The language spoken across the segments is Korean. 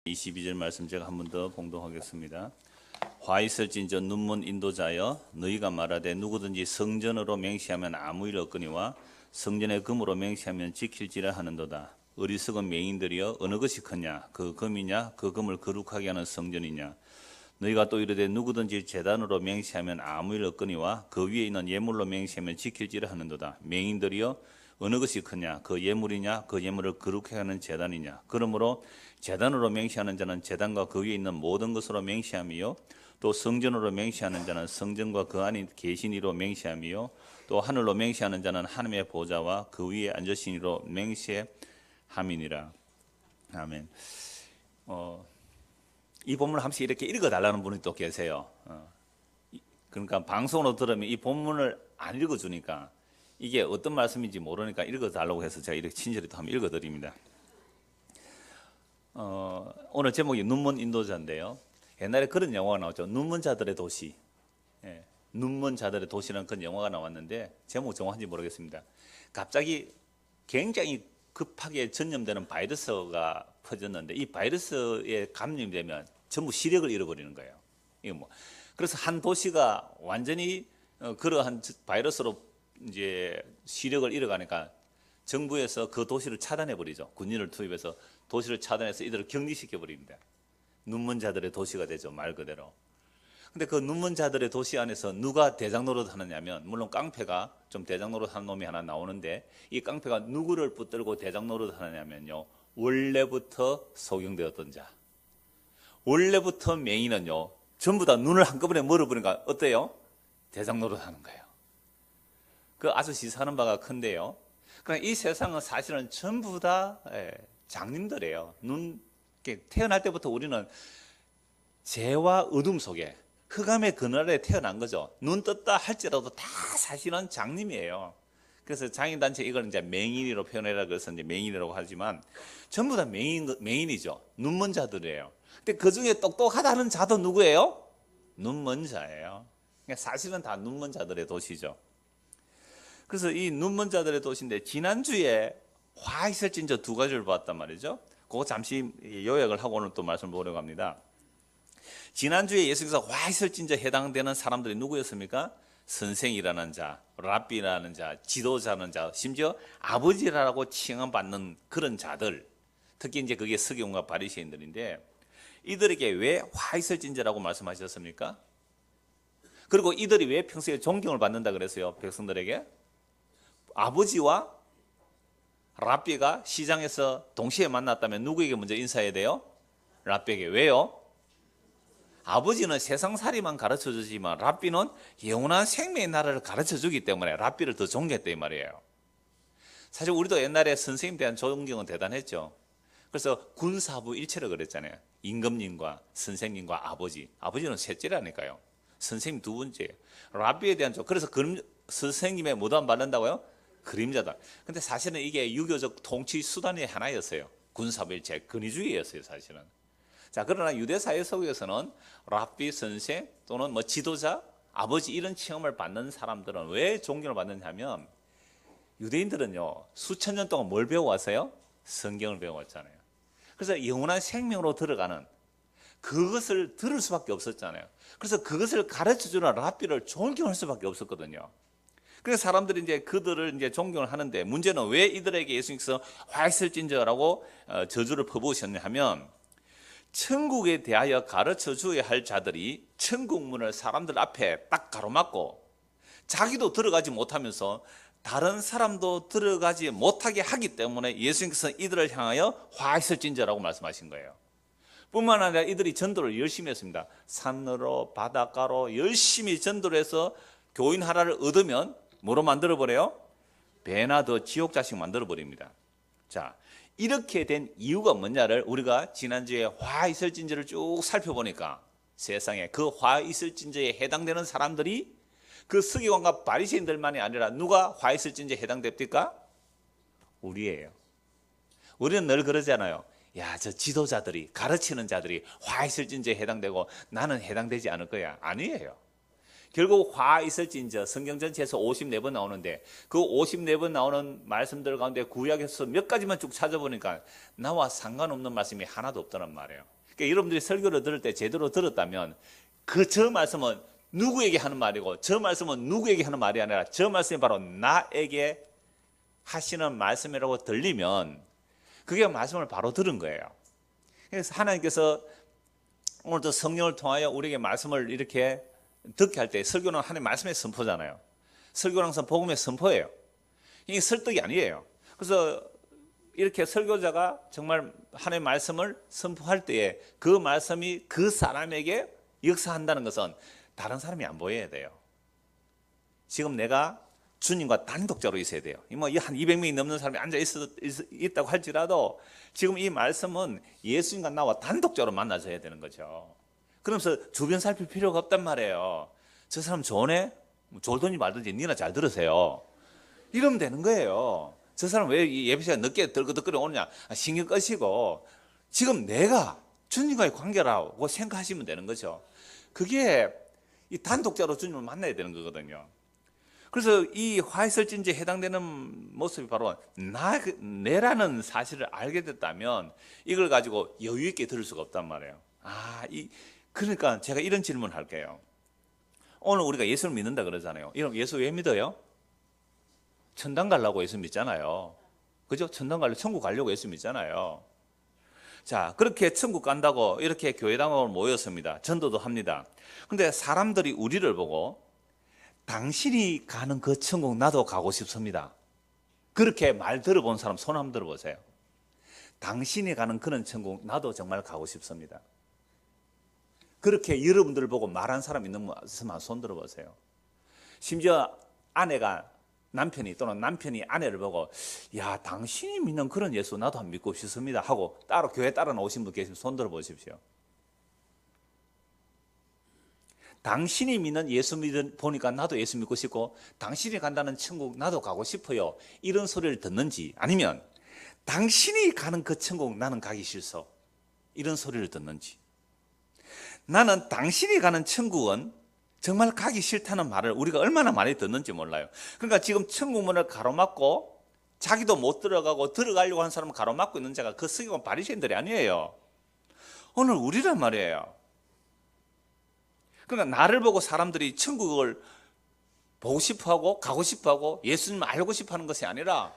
22절 말씀 제가 한 번 더 봉독하겠습니다. 화 있을진저 눈먼 인도자여 너희가 말하되 누구든지 성전으로 맹세하면 아무 일 없거니와 성전의 금으로 맹세하면 지킬지라 하는도다. 어리석은 맹인들이여 어느 것이 크냐 그 금이냐 그 금을 거룩하게 하는 성전이냐. 너희가 또 이르되 누구든지 제단으로 맹세하면 아무 일 없거니와 그 위에 있는 예물로 맹세하면 지킬지라 하는도다. 맹인들이여 어느 것이 크냐 그 예물이냐 그 예물을 거룩하게 하는 제단이냐. 그러므로 제단으로 맹세하는 자는 제단과 그 위에 있는 모든 것으로 맹세함이요 또 성전으로 맹세하는 자는 성전과 그 안에 계신 이로 맹세함이요 또 하늘로 맹세하는 자는 하나님의 보좌와 그 위에 앉으신 이로 맹세함이니라. 아멘. 이 본문을 한 번씩 이렇게 읽어달라는 분이 또 계세요. 그러니까 방송으로 들으면 이 본문을 안 읽어주니까 이게 어떤 말씀인지 모르니까 읽어달라고 해서 제가 이렇게 친절히 또 한번 읽어드립니다. 오늘 제목이 눈먼 인도자인데요. 옛날에 그런 영화가 나왔죠. 눈먼 자들의 도시. 눈먼 자들의 도시라는 그런 영화가 나왔는데 제목 정확한지 모르겠습니다. 갑자기 굉장히 급하게 전염되는 바이러스가 퍼졌는데 이 바이러스에 감염되면 전부 시력을 잃어버리는 거예요. 이거 그래서 한 도시가 완전히 그러한 바이러스로 이제 시력을 잃어가니까 정부에서 그 도시를 차단해 버리죠. 군인을 투입해서 도시를 차단해서 이들을 격리시켜 버립니다. 눈먼 자들의 도시가 되죠, 말 그대로. 근데 그 눈먼 자들의 도시 안에서 누가 대장 노릇 하느냐면, 물론 깡패가 좀 대장 노릇 하는 놈이 하나 나오는데 이 깡패가 누구를 붙들고 대장 노릇 하느냐면요, 원래부터 소경되었던 자, 원래부터 맹인은요 전부 다 눈을 한꺼번에 멀어버리니까 어때요? 대장 노릇 하는 거예요. 그 아주 시사하는 바가 큰데요. 그러니까 이 세상은 사실은 전부 다 장님들이에요. 태어날 때부터 우리는 죄와 어둠 속에 흑암의 그늘에 태어난 거죠. 눈 떴다 할지라도 다 사실은 장님이에요. 그래서 장인단체 이걸 이제 맹인이로 표현해라 그래서 이제 맹인이라고 하지만 전부 다 맹인이죠. 눈먼 자들이에요. 근데 그 중에 똑똑하다는 자도 누구예요? 눈먼 자예요. 그러니까 사실은 다 눈먼 자들의 도시죠. 그래서 이 눈먼 자들의 도시인데 지난주에 화 있을진저 두 가지를 봤단 말이죠. 그거 잠시 요약을 하고 오늘 또 말씀을 보려고 합니다. 지난주에 예수께서 화 있을진저 해당되는 사람들이 누구였습니까? 선생이라는 자, 랍비라는 자, 지도자라는 자, 심지어 아버지라고 칭함받는 그런 자들, 특히 이제 그게 서기관과 바리새인들인데 이들에게 왜 화 있을진저라고 말씀하셨습니까? 그리고 이들이 왜 평소에 존경을 받는다 그랬어요? 백성들에게? 아버지와 랍비가 시장에서 동시에 만났다면 누구에게 먼저 인사해야 돼요? 랍비에게. 왜요? 아버지는 세상살이만 가르쳐주지만 랍비는 영원한 생명의 나라를 가르쳐주기 때문에 랍비를 더 존경했다 이 말이에요. 사실 우리도 옛날에 선생님에 대한 존경은 대단했죠. 그래서 군사부 일체를 그랬잖아요. 임금님과 선생님과 아버지는 셋째라니까요. 선생님 두 번째, 랍비에 대한 그래서 선생님의 뭐도 안 받는다고요? 그림자다. 근데 사실은 이게 유교적 통치 수단의 하나였어요. 군사부일체, 근위주의였어요, 사실은. 자, 그러나 유대사회 속에서는 랍비 선생 또는 지도자, 아버지 이런 칭함을 받는 사람들은 왜 존경을 받느냐면 유대인들은요 수천 년 동안 뭘 배워왔어요? 성경을 배워왔잖아요. 그래서 영원한 생명으로 들어가는 그것을 들을 수밖에 없었잖아요. 그래서 그것을 가르쳐주는 랍비를 존경할 수밖에 없었거든요. 그래서 사람들이 이제 그들을 이제 존경을 하는데 문제는 왜 이들에게 예수님께서 화 있을진저라고 저주를 퍼부으셨냐 하면 천국에 대하여 가르쳐 줘야 할 자들이 천국 문을 사람들 앞에 딱 가로막고 자기도 들어가지 못하면서 다른 사람도 들어가지 못하게 하기 때문에 예수님께서 이들을 향하여 화 있을진저라고 말씀하신 거예요. 뿐만 아니라 이들이 전도를 열심히 했습니다. 산으로 바닷가로 열심히 전도를 해서 교인 하나를 얻으면 뭐로 만들어버려요? 배나 더 지옥 자식 만들어버립니다. 자, 이렇게 된 이유가 뭐냐를 우리가 지난주에 화 있을진저를 쭉 살펴보니까 세상에 그 화 있을진저에 해당되는 사람들이 그 서기관과 바리새인들만이 아니라 누가 화 있을진저에 해당됩니까? 우리예요. 우리는 늘 그러잖아요. 야, 저 지도자들이 가르치는 자들이 화 있을진저에 해당되고 나는 해당되지 않을 거야. 아니에요. 결국 화 있을진저 성경 전체에서 54번 나오는데 그 54번 나오는 말씀들 가운데 구약에서 몇 가지만 쭉 찾아보니까 나와 상관없는 말씀이 하나도 없다는 말이에요. 그러니까 여러분들이 설교를 들을 때 제대로 들었다면 저 말씀은 누구에게 하는 말이고 저 말씀은 누구에게 하는 말이 아니라 저 말씀이 바로 나에게 하시는 말씀이라고 들리면 그게 말씀을 바로 들은 거예요. 그래서 하나님께서 오늘도 성령을 통하여 우리에게 말씀을 이렇게 듣게 할 때 설교는 하나님의 말씀의 선포잖아요. 설교는 항상 복음의 선포예요. 이게 설득이 아니에요. 그래서 이렇게 설교자가 정말 하나님의 말씀을 선포할 때에 그 말씀이 그 사람에게 역사한다는 것은 다른 사람이 안 보여야 돼요. 지금 내가 주님과 단독자로 있어야 돼요. 뭐 한 200명이 넘는 사람이 앉아 있다고 할지라도 지금 이 말씀은 예수님과 나와 단독자로 만나져야 되는 거죠. 그러면서 주변 살필 필요가 없단 말이에요. 저 사람 좋네? 좋든지 말든지 니나 잘 들으세요. 이러면 되는 거예요. 저 사람 왜 예배 시간 늦게 들거덕거려 오느냐? 신경 끄시고 지금 내가 주님과의 관계라고 생각하시면 되는 거죠. 그게 이 단독자로 주님을 만나야 되는 거거든요. 그래서 이 화이설진지에 해당되는 모습이 바로 내라는 사실을 알게 됐다면 이걸 가지고 여유 있게 들을 수가 없단 말이에요. 그러니까 제가 이런 질문을 할게요. 오늘 우리가 예수를 믿는다 그러잖아요. 여러분 예수 왜 믿어요? 천당 가려고 예수 믿잖아요. 그죠? 천당 가려고 천국 가려고 예수 믿잖아요. 자, 그렇게 천국 간다고 이렇게 교회당으로 모였습니다. 전도도 합니다. 근데 사람들이 우리를 보고 당신이 가는 그 천국 나도 가고 싶습니다. 그렇게 말 들어본 사람 손 한번 들어보세요. 당신이 가는 그런 천국 나도 정말 가고 싶습니다. 그렇게 여러분들을 보고 말한 사람 있는 분만 손 들어보세요. 심지어 아내가 남편이 또는 남편이 아내를 보고 야 당신이 믿는 그런 예수 나도 한번 믿고 싶습니다 하고 따로 교회 따라 나오신 분 계시면 손 들어보십시오. 당신이 믿는 예수 보니까 나도 예수 믿고 싶고 당신이 간다는 천국 나도 가고 싶어요 이런 소리를 듣는지 아니면 당신이 가는 그 천국 나는 가기 싫소 이런 소리를 듣는지 나는 당신이 가는 천국은 정말 가기 싫다는 말을 우리가 얼마나 많이 듣는지 몰라요. 그러니까 지금 천국문을 가로막고 자기도 못 들어가고 들어가려고 하는 사람은 가로막고 있는 자가 그 서기관 바리새인들이 아니에요. 오늘 우리란 말이에요. 그러니까 나를 보고 사람들이 천국을 보고 싶어하고 가고 싶어하고 예수님을 알고 싶어하는 것이 아니라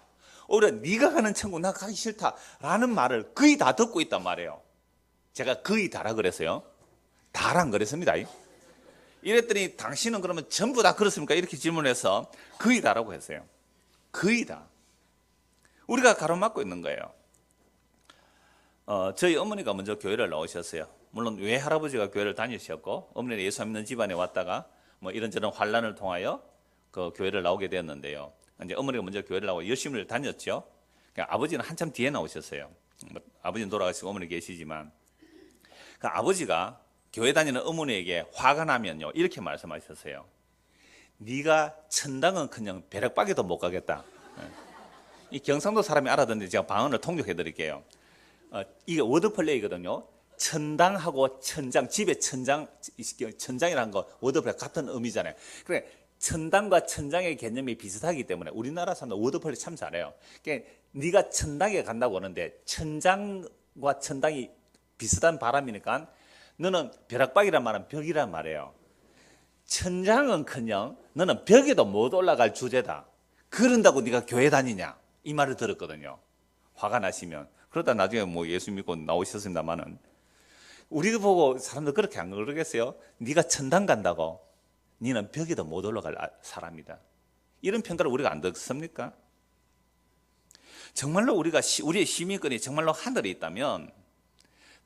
오히려 네가 가는 천국 나 가기 싫다라는 말을 거의 다 듣고 있단 말이에요. 제가 거의 다라 그랬어요. 다란 그랬습니다. 이랬더니 당신은 그러면 전부 다 그렇습니까? 이렇게 질문해서 거의 다라고 했어요. 거의 다. 우리가 가로막고 있는 거예요. 저희 어머니가 먼저 교회를 나오셨어요. 물론 외할아버지가 교회를 다니셨고 어머니는 예수 믿는 집안에 왔다가 뭐 이런저런 환란을 통하여 그 교회를 나오게 되었는데요. 이제 어머니가 먼저 교회를 나오고 열심히 다녔죠. 그러니까 아버지는 한참 뒤에 나오셨어요. 아버지는 돌아가시고 어머니 계시지만 그 아버지가 교회 다니는 어머니에게 화가 나면요 이렇게 말씀하셨어요. 네가 천당은커녕 벼락박이도 못 가겠다. 이 경상도 사람이 알아듣는데 제가 방언을 통역해 드릴게요. 이게 워드플레이거든요. 천당하고 천장, 집에 천장이라는 거 워드플레이 같은 의미잖아요. 그래 천당과 천장의 개념이 비슷하기 때문에 우리나라 사람들 워드플레이 참 잘해요. 그러니까 네가 천당에 간다고 하는데 천장과 천당이 비슷한 바람이니까 너는 벼락박이란 말은 벽이란 말이에요. 천장은커녕 너는 벽에도 못 올라갈 주제다. 그런다고 네가 교회 다니냐 이 말을 들었거든요. 화가 나시면 그러다 나중에 뭐 예수 믿고 나오셨습니다만은 우리가 보고 사람들 그렇게 안 그러겠어요? 네가 천당 간다고 너는 벽에도 못 올라갈 사람이다. 이런 평가를 우리가 안 듣습니까? 정말로 우리의 시민권이 정말로 하늘에 있다면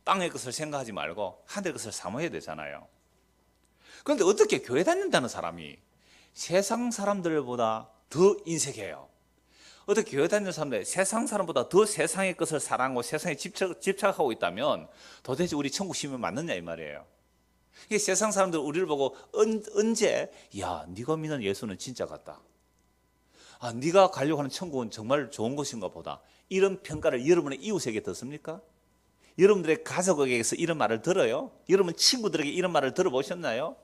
땅의 것을 생각하지 말고 하늘의 것을 사모해야 되잖아요. 그런데 어떻게 교회 다닌다는 사람이 세상 사람들보다 더 인색해요? 어떻게 교회 다니는 사람들이 세상 사람보다 더 세상의 것을 사랑하고 세상에 집착하고 있다면 도대체 우리 천국 시민 맞느냐 이 말이에요. 이게 세상 사람들 우리를 보고 언제 야 네가 믿는 예수는 진짜 같다. 네가 가려고 하는 천국은 정말 좋은 것인가 보다. 이런 평가를 여러분의 이웃에게 듣습니까? 여러분들의 가족에게서 이런 말을 들어요? 여러분 친구들에게 이런 말을 들어보셨나요?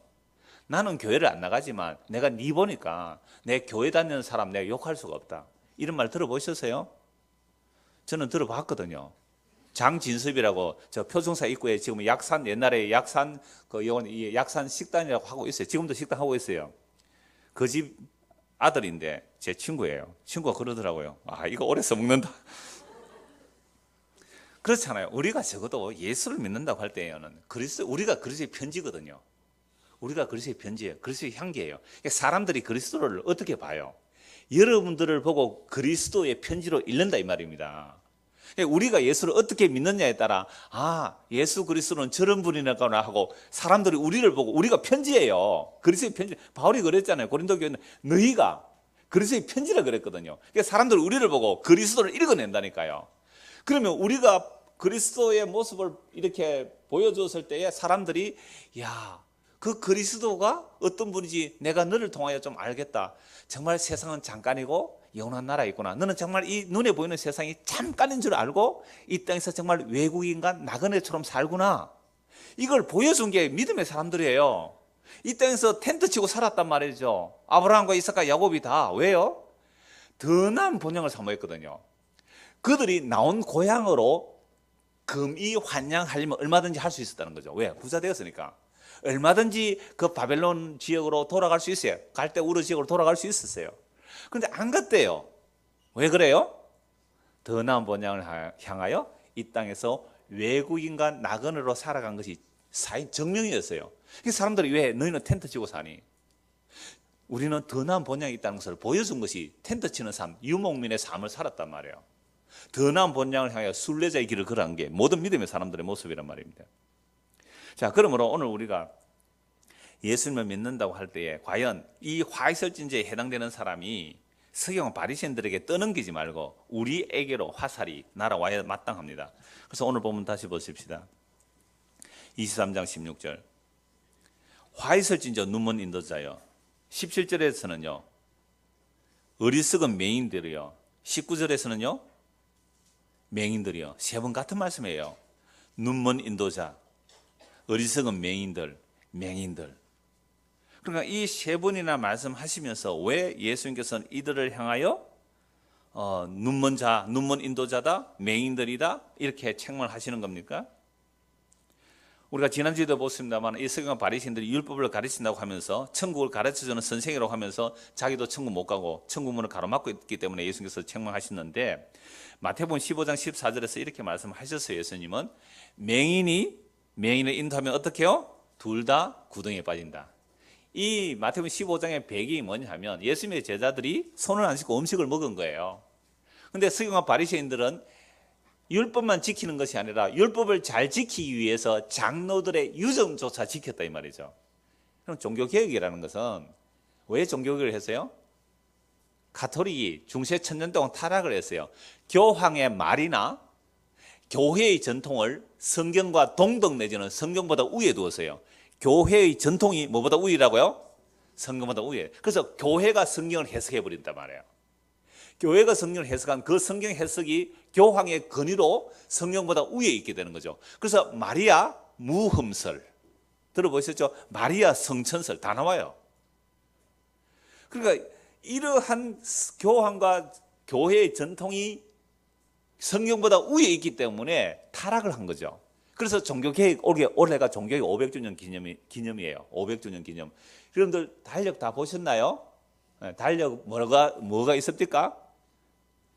나는 교회를 안 나가지만 내가 네 보니까 내 교회 다니는 사람 내가 욕할 수가 없다. 이런 말 들어보셨어요? 저는 들어봤거든요. 장진섭이라고 저 표정사 입구에 지금 약산 옛날에 약산 그 약산 식당이라고 하고 있어요. 지금도 식당 하고 있어요. 그 집 아들인데 제 친구예요. 친구가 그러더라고요. 아, 이거 오래 써먹는다. 그렇잖아요. 우리가 적어도 예수를 믿는다고 할 때에는 우리가 그리스도의 편지거든요. 우리가 그리스도의 편지예요. 그리스도의 향기예요. 사람들이 그리스도를 어떻게 봐요? 여러분들을 보고 그리스도의 편지로 읽는다 이 말입니다. 우리가 예수를 어떻게 믿느냐에 따라 예수 그리스도는 저런 분이구나 하고 사람들이 우리를 보고 우리가 편지예요. 그리스도의 편지. 바울이 그랬잖아요. 고린도 교회는 너희가 그리스도의 편지라 그랬거든요. 그러니까 사람들이 우리를 보고 그리스도를 읽어낸다니까요. 그러면 우리가 그리스도의 모습을 이렇게 보여줬을 때에 사람들이 그 그리스도가 어떤 분인지 내가 너를 통하여 좀 알겠다. 정말 세상은 잠깐이고 영원한 나라에 있구나. 너는 정말 이 눈에 보이는 세상이 잠깐인 줄 알고 이 땅에서 정말 외국인과 나그네처럼 살구나. 이걸 보여준 게 믿음의 사람들이에요. 이 땅에서 텐트 치고 살았단 말이죠. 아브라함과 이삭과 야곱이 다. 왜요? 더 나은 본향을 사모했거든요. 그들이 나온 고향으로 금이 환양하려면 얼마든지 할 수 있었다는 거죠. 왜? 부자 되었으니까. 얼마든지 그 바벨론 지역으로 돌아갈 수 있어요. 갈대 우르 지역으로 돌아갈 수 있었어요. 그런데 안 갔대요. 왜 그래요? 더 나은 본향을 향하여 이 땅에서 외국인과 나그네로 살아간 것이 정명이었어요. 사람들이 왜 너희는 텐트 치고 사니? 우리는 더 나은 본향이 있다는 것을 보여준 것이 텐트 치는 삶, 유목민의 삶을 살았단 말이에요. 더 나은 본향을 향하여 순례자의 길을 걸어간 게 모든 믿음의 사람들의 모습이란 말입니다. 자, 그러므로 오늘 우리가 예수님을 믿는다고 할 때에 과연 이 화이설진제에 해당되는 사람이 서기관 바리새인들에게 떠넘기지 말고 우리에게로 화살이 날아와야 마땅합니다. 그래서 오늘 본문 다시 보십시다. 23장 16절. 화이설진저 눈먼 인도자여. 17절에서는요. 어리석은 맹인들이요. 19절에서는요. 맹인들이요. 세 번 같은 말씀이에요. 눈먼 인도자, 어리석은 맹인들. 그러니까 이 세 번이나 말씀하시면서 왜 예수님께서는 이들을 향하여 눈먼 자, 눈먼 인도자다, 맹인들이다 이렇게 책망하시는 겁니까? 우리가 지난주에도 보았습니다만 이 서기관 바리새인들이 율법을 가르친다고 하면서 천국을 가르쳐주는 선생이라고 하면서 자기도 천국 못 가고 천국 문을 가로막고 있기 때문에 예수님께서 책망하셨는데 마태복음 15장 14절에서 이렇게 말씀하셨어요. 예수님은 맹인을 인도하면 어떻게 해요? 둘 다 구덩이에 빠진다. 이 마태복음 15장의 배경이 뭐냐 하면 예수님의 제자들이 손을 안 씻고 음식을 먹은 거예요. 그런데 서기관 바리새인들은 율법만 지키는 것이 아니라 율법을 잘 지키기 위해서 장로들의 유정조차 지켰다 이 말이죠. 그럼 종교개혁이라는 것은 왜 종교개혁을 했어요? 가톨릭이 중세 천년 동안 타락을 했어요. 교황의 말이나 교회의 전통을 성경과 동등 내지는 성경보다 위에 두었어요. 교회의 전통이 뭐보다 우위라고요? 성경보다 우위예요. 그래서 교회가 성경을 해석해 버린단 말이에요. 교회가 성경을 해석한 그 성경 해석이 교황의 권위로 성경보다 위에 있게 되는 거죠. 그래서 마리아 무흠설 들어보셨죠? 마리아 성천설 다 나와요. 그러니까 이러한 교황과 교회의 전통이 성경보다 위에 있기 때문에 타락을 한 거죠. 그래서 종교개혁, 올해가 종교개혁 500주년 기념이에요. 500주년 기념. 여러분들 달력 다 보셨나요? 달력 뭐가 있습니까?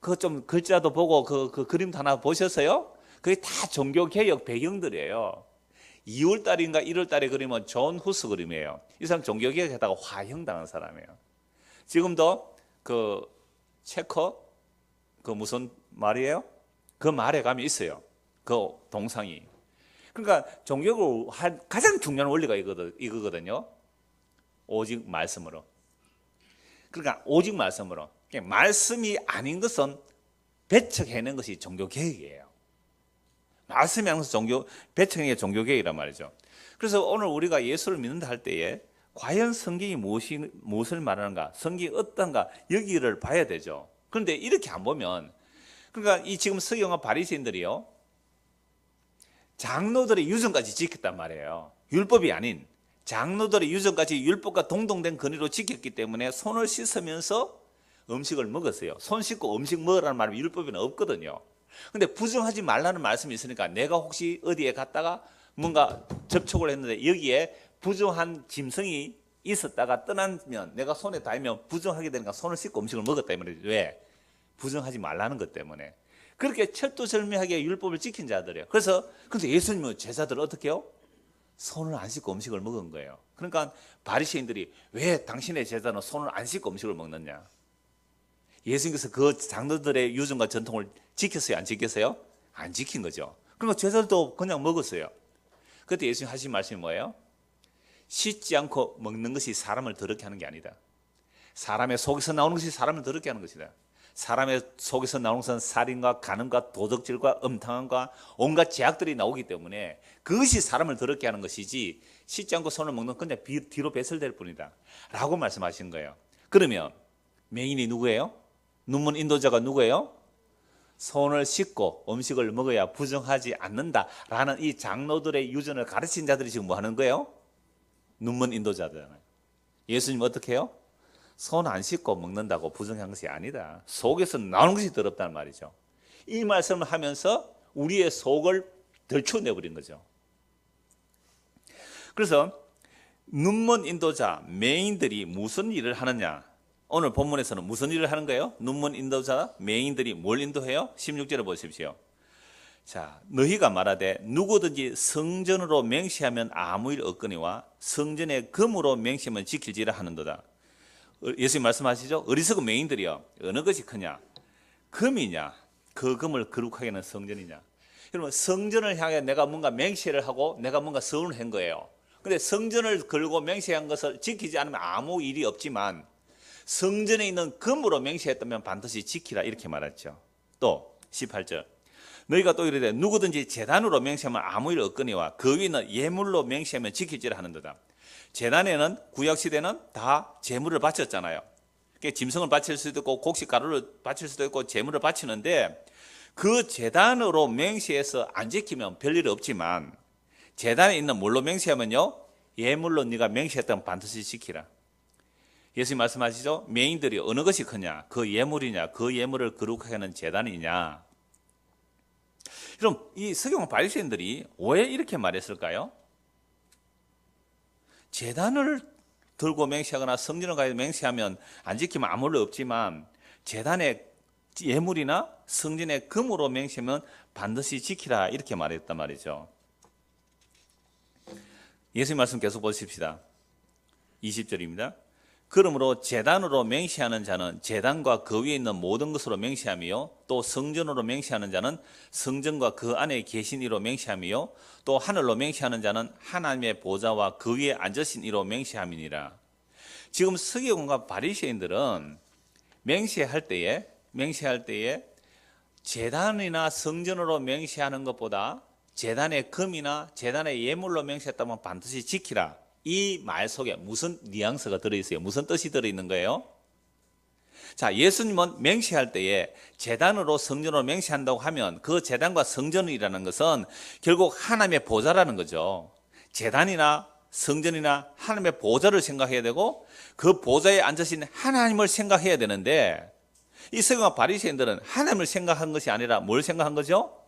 그거 좀 글자도 보고 그 그림도 하나 보셨어요? 그게 다 종교개혁 배경들이에요. 2월달인가 1월달에 그림은 존 후스 그림이에요. 이 사람 종교개혁에다가 화형당한 사람이에요. 지금도 그 체커 그 무슨 말이에요? 그 말에 가면 있어요. 그 동상이. 그러니까 종교를 한 가장 중요한 원리가 이거거든요. 오직 말씀으로. 그러니까 오직 말씀으로. 말씀이 아닌 것은 배척해낸 것이 종교개혁이에요. 말씀이 아닌 것은 배척해낸 게 종교개혁이란 말이죠. 그래서 오늘 우리가 예수를 믿는다 할 때에 과연 성경이 무엇을 말하는가, 성경이 어떤가 여기를 봐야 되죠. 그런데 이렇게 안 보면, 그러니까 이 지금 서기관과 바리새인들이요, 장로들의 유전까지 지켰단 말이에요. 율법이 아닌 장로들의 유전까지 율법과 동등된 권위로 지켰기 때문에 손을 씻으면서 음식을 먹었어요. 손 씻고 음식 먹으라는 말이 율법에는 없거든요. 근데 부정하지 말라는 말씀이 있으니까 내가 혹시 어디에 갔다가 뭔가 접촉을 했는데 여기에 부정한 짐승이 있었다가 떠나면 내가 손에 닿으면 부정하게 되니까 손을 씻고 음식을 먹었다 이 말이죠. 왜? 부정하지 말라는 것 때문에. 그렇게 철두철미하게 율법을 지킨 자들이에요. 그래서 근데 예수님은 제자들을 어떻게 해요? 손을 안 씻고 음식을 먹은 거예요. 그러니까 바리새인들이 왜 당신의 제자는 손을 안 씻고 음식을 먹느냐? 예수님께서 그 장로들의 유전과 전통을 지켰어요? 안 지켰어요? 안 지킨 거죠. 그러니까 제자들도 그냥 먹었어요. 그때 예수님 하신 말씀이 뭐예요? 씻지 않고 먹는 것이 사람을 더럽게 하는 게 아니다. 사람의 속에서 나오는 것이 사람을 더럽게 하는 것이다. 사람의 속에서 나오는 것은 살인과 간음과 도적질과 음탕함과 온갖 죄악들이 나오기 때문에 그것이 사람을 더럽게 하는 것이지 씻지 않고 손을 먹는 건 그냥 뒤로 배설될 뿐이다 라고 말씀하신 거예요. 그러면 맹인이 누구예요? 눈먼 인도자가 누구예요? 손을 씻고 음식을 먹어야 부정하지 않는다라는 이 장로들의 유전을 가르친 자들이 지금 뭐 하는 거예요? 눈먼 인도자잖아요. 예수님 어떻게 해요? 손 안 씻고 먹는다고 부정한 것이 아니다. 속에서 나오는 것이 더럽다는 말이죠. 이 말씀을 하면서 우리의 속을 들추어내버린 거죠. 그래서 눈먼 인도자, 맹인들이 무슨 일을 하느냐? 오늘 본문에서는 무슨 일을 하는 거예요? 눈먼 인도자, 맹인들이 뭘 인도해요? 16절을 보십시오. 자, 너희가 말하되 누구든지 성전으로 맹세하면 아무 일 없거니와 성전의 금으로 맹세하면 지킬지라 하는도다. 예수님 말씀하시죠? 어리석은 맹인들이요. 어느 것이 크냐? 금이냐? 그 금을 거룩하게 하는 성전이냐? 여러분 성전을 향해 내가 뭔가 맹세를 하고 내가 뭔가 서운을 한 거예요. 근데 성전을 걸고 맹세한 것을 지키지 않으면 아무 일이 없지만 성전에 있는 금으로 맹세했다면 반드시 지키라 이렇게 말했죠. 또 18절 너희가 또 이르되 누구든지 제단으로 맹세하면 아무 일 없거니와 그 위는 예물로 맹세하면 지킬지라 하는도다. 제단에는 구약시대는 다 제물을 바쳤잖아요. 짐승을 바칠 수도 있고 곡식가루를 바칠 수도 있고 제물을 바치는데 그 제단으로 맹세해서 안 지키면 별일 없지만 제단에 있는 뭘로 맹세하면요 예물로 네가 맹세했다면 반드시 지키라. 예수님 말씀하시죠? 맹인들이 어느 것이 크냐? 그 예물이냐? 그 예물을 거룩하게 하는 제단이냐? 그럼 이 서기관 바리새인들이 왜 이렇게 말했을까요? 제단을 들고 맹세하거나 성전을 가서 맹세하면 안 지키면 아무 일 없지만 제단의 예물이나 성전의 금으로 맹세하면 반드시 지키라 이렇게 말했단 말이죠. 예수님 말씀 계속 보십시다. 20절입니다. 그러므로 제단으로 맹세하는 자는 제단과 그 위에 있는 모든 것으로 맹세하며 또 성전으로 맹세하는 자는 성전과 그 안에 계신 이로 맹세하며 또 하늘로 맹세하는 자는 하나님의 보좌와 그 위에 앉으신 이로 맹세함이니라. 지금 서기관과 바리새인들은 맹세할 때에 제단이나 성전으로 맹세하는 것보다 제단의 금이나 제단의 예물로 맹세했다면 반드시 지키라. 이 말 속에 무슨 뉘앙스가 들어있어요? 무슨 뜻이 들어있는 거예요? 자, 예수님은 맹세할 때에 제단으로 성전으로 맹세한다고 하면 그 제단과 성전이라는 것은 결국 하나님의 보좌라는 거죠. 제단이나 성전이나 하나님의 보좌를 생각해야 되고 그 보좌에 앉으신 하나님을 생각해야 되는데 이 서기관과 바리새인들은 하나님을 생각한 것이 아니라 뭘 생각한 거죠?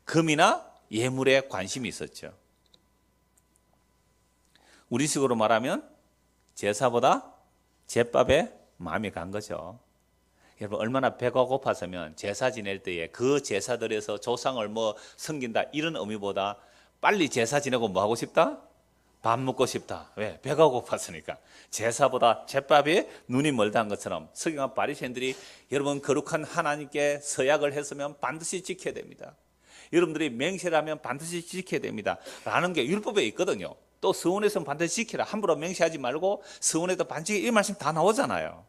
금이나 예물에 관심이 있었죠. 우리식으로 말하면 제사보다 제밥에 마음이 간 거죠. 여러분 얼마나 배가 고팠으면 제사 지낼 때에 그 제사들에서 조상을 뭐 섬긴다 이런 의미보다 빨리 제사 지내고 뭐 하고 싶다? 밥 먹고 싶다. 왜? 배가 고팠으니까. 제사보다 제밥에 눈이 멀다 한 것처럼 서기관 바리새인들이 여러분 거룩한 하나님께 서약을 했으면 반드시 지켜야 됩니다. 여러분들이 맹세를 하면 반드시 지켜야 됩니다 라는 게 율법에 있거든요. 또 서원에서는 반드시 지키라. 함부로 맹세하지 말고 서원에도 반드시 이 말씀 다 나오잖아요.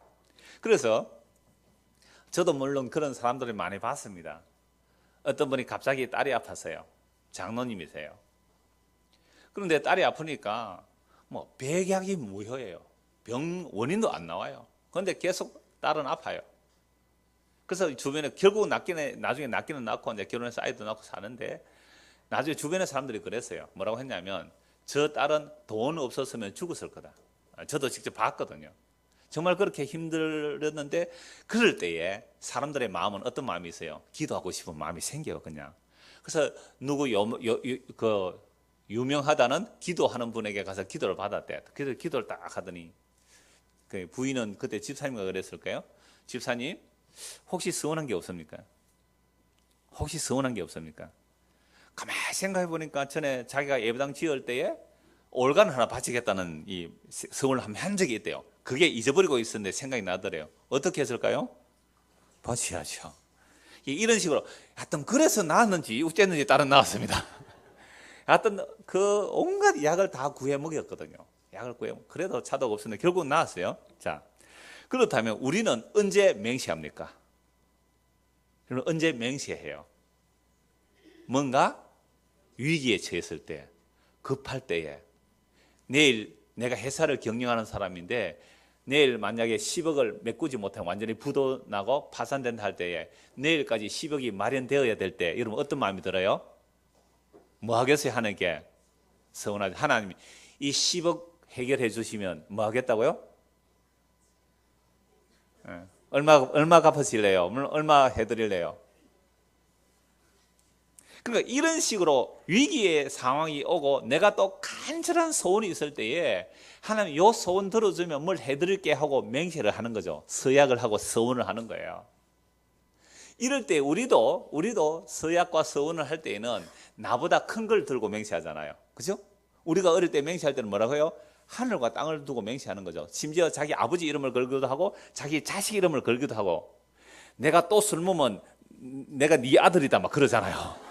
그래서 저도 물론 그런 사람들을 많이 봤습니다. 어떤 분이 갑자기 딸이 아팠어요. 장로님이세요. 그런데 딸이 아프니까 뭐 백약이 무효예요. 병 원인도 안 나와요. 그런데 계속 딸은 아파요. 그래서 주변에 결국 나중에 낳기는 낳고 이제 결혼해서 아이도 낳고 사는데 나중에 주변의 사람들이 그랬어요. 뭐라고 했냐면 저 딸은 돈 없었으면 죽었을 거다. 저도 직접 봤거든요. 정말 그렇게 힘들었는데 그럴 때에 사람들의 마음은 어떤 마음이 있어요? 기도하고 싶은 마음이 생겨요, 그냥. 그래서 누구 유명하다는 기도하는 분에게 가서 기도를 받았대. 그래서 기도를 딱 하더니 그 부인은 그때 집사님과 그랬을까요? 집사님, 혹시 서운한 게 없습니까? 혹시 서운한 게 없습니까? 가만히 생각해 보니까 전에 자기가 예배당 지을 때에 올간 하나 바치겠다는 이 서운을 한 적이 있대요. 그게 잊어버리고 있었는데 생각이 나더래요. 어떻게 했을까요? 바쳐야죠. 이런 식으로 하여튼 그래서 나왔는지 어쨌는지 딸은 나왔습니다. 하여튼 그 온갖 약을 다 구해 먹였거든요. 약을 구해 먹. 그래도 차도가 없었는데 결국 나왔어요. 자, 그렇다면 우리는 언제 맹세합니까? 그럼 언제 맹세해요? 뭔가 위기에 처했을 때, 급할 때에, 내일 내가 회사를 경영하는 사람인데 내일 만약에 10억을 메꾸지 못하면 완전히 부도 나고 파산된다 할 때에 내일까지 10억이 마련되어야 될 때 여러분 어떤 마음이 들어요? 뭐 하겠어요? 하나님께 서운하죠. 하나님이 이 10억 해결해 주시면 뭐 하겠다고요? 얼마 갚으실래요? 얼마 해드릴래요? 그러니까 이런 식으로 위기의 상황이 오고 내가 또 간절한 소원이 있을 때에 하나님 요 소원 들어주면 뭘 해드릴게 하고 맹세를 하는 거죠. 서약을 하고 서원을 하는 거예요. 이럴 때 우리도 서약과 서원을 할 때에는 나보다 큰 걸 들고 맹세하잖아요. 그죠? 우리가 어릴 때 맹세할 때는 뭐라고요? 하늘과 땅을 두고 맹세하는 거죠. 심지어 자기 아버지 이름을 걸기도 하고 자기 자식 이름을 걸기도 하고 내가 또 술 먹으면 내가 네 아들이다 막 그러잖아요.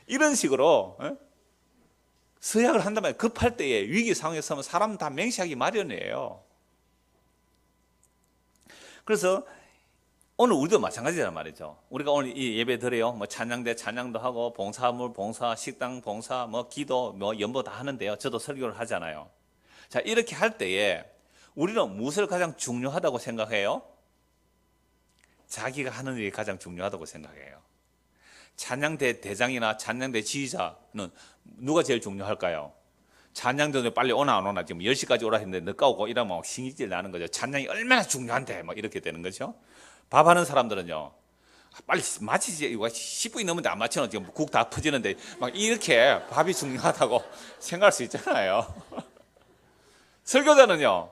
이런 식으로 서약을 한다면 급할 때에 위기 상황에 서면 사람은 다 맹세하기 마련이에요. 그래서 오늘 우리도 마찬가지란 말이죠. 우리가 오늘 이 예배 드려요. 뭐 찬양대 찬양도 하고 봉사물 봉사, 식당 봉사, 뭐 기도, 뭐 연보 다 하는데요. 저도 설교를 하잖아요. 자, 이렇게 할 때에 우리는 무엇을 가장 중요하다고 생각해요? 자기가 하는 일이 가장 중요하다고 생각해요. 찬양대 대장이나 찬양대 지휘자는 누가 제일 중요할까요? 찬양대도 빨리 오나 안 오나 지금 10시까지 오라 했는데 늦가 오고 이러면 신경질 나는 거죠. 찬양이 얼마나 중요한데 막 이렇게 되는 거죠. 밥하는 사람들은요, 빨리 마치지, 10분이 넘는데 안 마치면 지금 국 다 퍼지는데 막 이렇게 밥이 중요하다고 생각할 수 있잖아요. 설교자는요,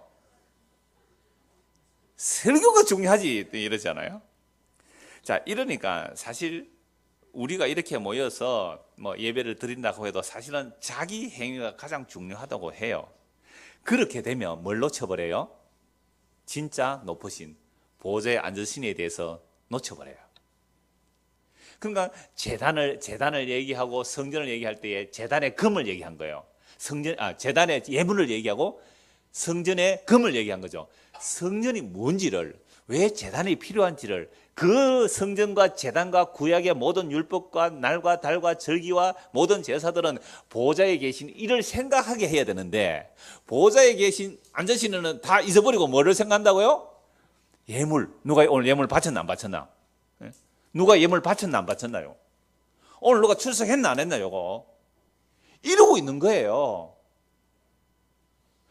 설교가 중요하지 이러잖아요. 자, 이러니까 사실 우리가 이렇게 모여서 뭐 예배를 드린다고 해도 사실은 자기 행위가 가장 중요하다고 해요. 그렇게 되면 뭘 놓쳐버려요? 진짜 높으신 보좌에 앉으신 이에 대해서 놓쳐버려요. 그러니까 재단을 얘기하고 성전을 얘기할 때에 재단의 금을 얘기한 거예요. 재단의 예물을 얘기하고 성전의 금을 얘기한 거죠. 성전이 뭔지를, 왜 재단이 필요한지를, 그 성전과 재단과 구약의 모든 율법과 날과 달과 절기와 모든 제사들은 보좌에 계신 이를 생각하게 해야 되는데 보좌에 계신 앉으신 이는 다 잊어버리고 뭐를 생각한다고요? 예물. 누가 오늘 예물 바쳤나 안 바쳤나? 누가 예물 바쳤나 안 바쳤나요? 오늘 누가 출석했나 안 했나 요거? 이러고 있는 거예요.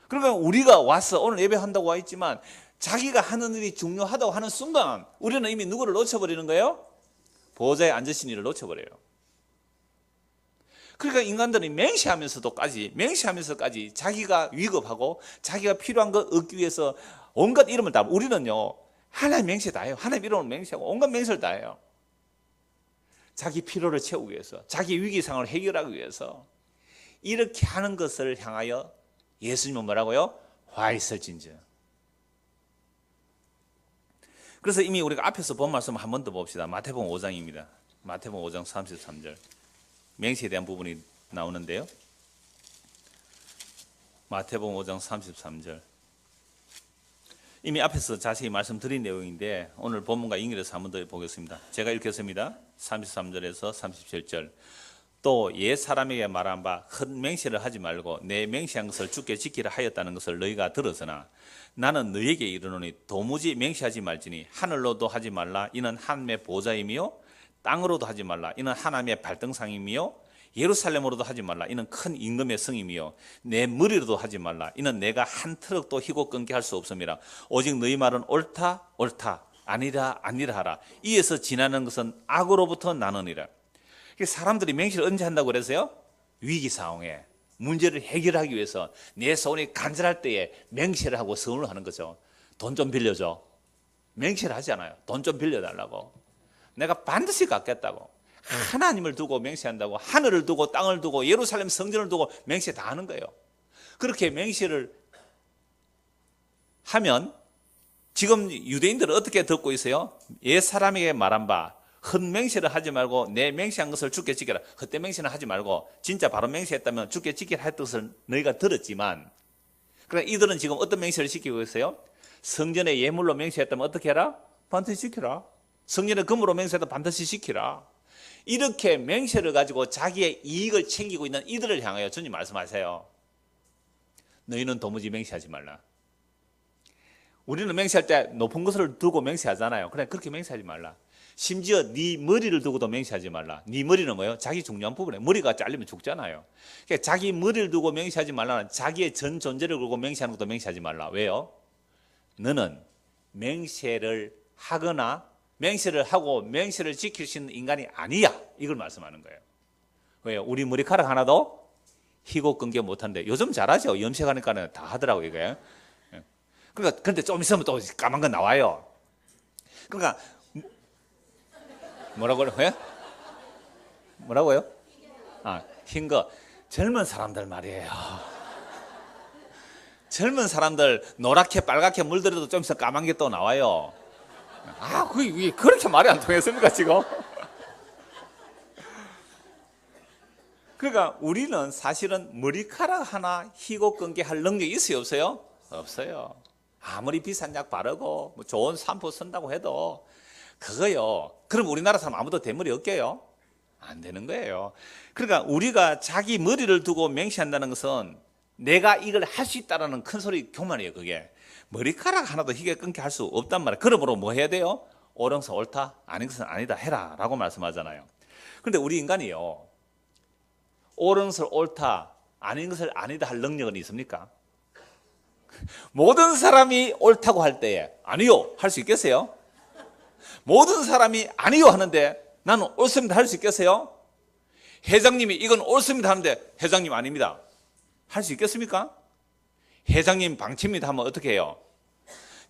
그러니까 우리가 와서 오늘 예배한다고 와 있지만 자기가 하는 일이 중요하다고 하는 순간 우리는 이미 누구를 놓쳐버리는 거예요? 보좌에 앉으신 이를 놓쳐버려요. 그러니까 인간들이 맹세하면서까지 자기가 위급하고 자기가 필요한 거 얻기 위해서 온갖 이름을 다, 우리는요 하나님 맹세 다 해요. 하나님 이름을 맹세하고 온갖 맹세를 다 해요. 자기 필요를 채우기 위해서, 자기 위기 상황을 해결하기 위해서 이렇게 하는 것을 향하여 예수님은 뭐라고요? 화 있을진저. 그래서 이미 우리가 앞에서 본 말씀 한 번 더 봅시다. 마태복음 5장입니다. 마태복음 5장 33절. 맹세에 대한 부분이 나오는데요. 마태복음 5장 33절. 이미 앞에서 자세히 말씀드린 내용인데 오늘 본문과 연결해서 한 번 더 보겠습니다. 제가 읽겠습니다. 33절에서 37절. 또 옛 사람에게 말한 바 큰 맹세를 하지 말고 내 맹세한 것을 주께 지키라 하였다는 것을 너희가 들었으나 나는 너희에게 이르노니 도무지 맹세하지 말지니 하늘로도 하지 말라 이는 하나님의 보좌이며 땅으로도 하지 말라 이는 하나님의 발등상이며 예루살렘으로도 하지 말라. 이는 큰 임금의 성임이요. 내 머리로도 하지 말라. 이는 내가 한 트럭도 희고 끊게 할 수 없음이라. 오직 너희 말은 옳다 옳다 아니라 아니라 하라. 이에서 지나는 것은 악으로부터 나느니라. 사람들이 맹세를 언제 한다고 그래서요? 위기 상황에 문제를 해결하기 위해서 내 소원이 간절할 때에 맹세를 하고 서원을 하는 거죠. 돈 좀 빌려줘. 맹세를 하지 않아요. 돈 좀 빌려달라고. 내가 반드시 갚겠다고. 하나님을 두고 맹세한다고. 하늘을 두고 땅을 두고 예루살렘 성전을 두고 맹세 다 하는 거예요. 그렇게 맹세를 하면 지금 유대인들은 어떻게 듣고 있어요? 옛 사람에게 말한 바 헛맹세를 하지 말고 내 맹세한 것을 주께 지켜라. 헛된 맹세는 하지 말고 진짜 바로 맹세했다면 주께 지키라 했던 것을 너희가 들었지만, 그러니까 이들은 지금 어떤 맹세를 지키고 있어요? 성전에 예물로 맹세했다면 어떻게 해라? 반드시 지켜라. 성전에 금으로 맹세해도 반드시 지키라. 이렇게 맹세를 가지고 자기의 이익을 챙기고 있는 이들을 향하여 주님 말씀하세요. 너희는 도무지 맹세하지 말라. 우리는 맹세할 때 높은 것을 두고 맹세하잖아요. 그래, 그렇게 맹세하지 말라. 심지어 네 머리를 두고도 맹세하지 말라. 네 머리는 뭐예요? 자기 중요한 부분에 머리가 잘리면 죽잖아요. 그러니까 자기 머리를 두고 맹세하지 말라는, 자기의 전 존재를 걸고 맹세하는 것도 맹세하지 말라. 왜요? 너는 맹세를 하거나 맹세를 하고 맹세를 지킬 수 있는 인간이 아니야. 이걸 말씀하는 거예요. 왜요? 우리 머리카락 하나도 희고 끊게 못하는데 요즘 잘하죠. 염색하니까는 다 하더라고요, 이게. 그러니까 근데 좀 있으면 또 까만 거 나와요. 그러니까 뭐라고요? 왜? 뭐라고요? 아, 흰 거. 젊은 사람들 말이에요. 젊은 사람들 노랗게 빨갛게 물들여도 좀 있으면 까만 게 또 나와요. 아, 그게 그렇게 말이 안 통했습니까, 지금? 그러니까 우리는 사실은 머리카락 하나 희고 끊게 할 능력이 있어요, 없어요? 없어요. 아무리 비싼 약 바르고 뭐 좋은 샴푸 쓴다고 해도 그거요. 그럼 우리나라 사람 아무도 대머리 없게요? 안 되는 거예요. 그러니까 우리가 자기 머리를 두고 맹세한다는 것은 내가 이걸 할 수 있다는 큰 소리 교만이에요. 그게 머리카락 하나도 희게 끊게 할 수 없단 말이에요. 그러므로 뭐 해야 돼요? 옳은 것은 옳다, 아닌 것은 아니다 해라 라고 말씀하잖아요. 그런데 우리 인간이요, 옳은 것을 옳다, 아닌 것을 아니다 할 능력은 있습니까? 모든 사람이 옳다고 할 때에 아니요 할 수 있겠어요? 모든 사람이 아니요 하는데 나는 옳습니다 할 수 있겠어요? 회장님이 이건 옳습니다 하는데 회장님 아닙니다 할 수 있겠습니까? 회장님 방침입니다 하면 어떻게 해요?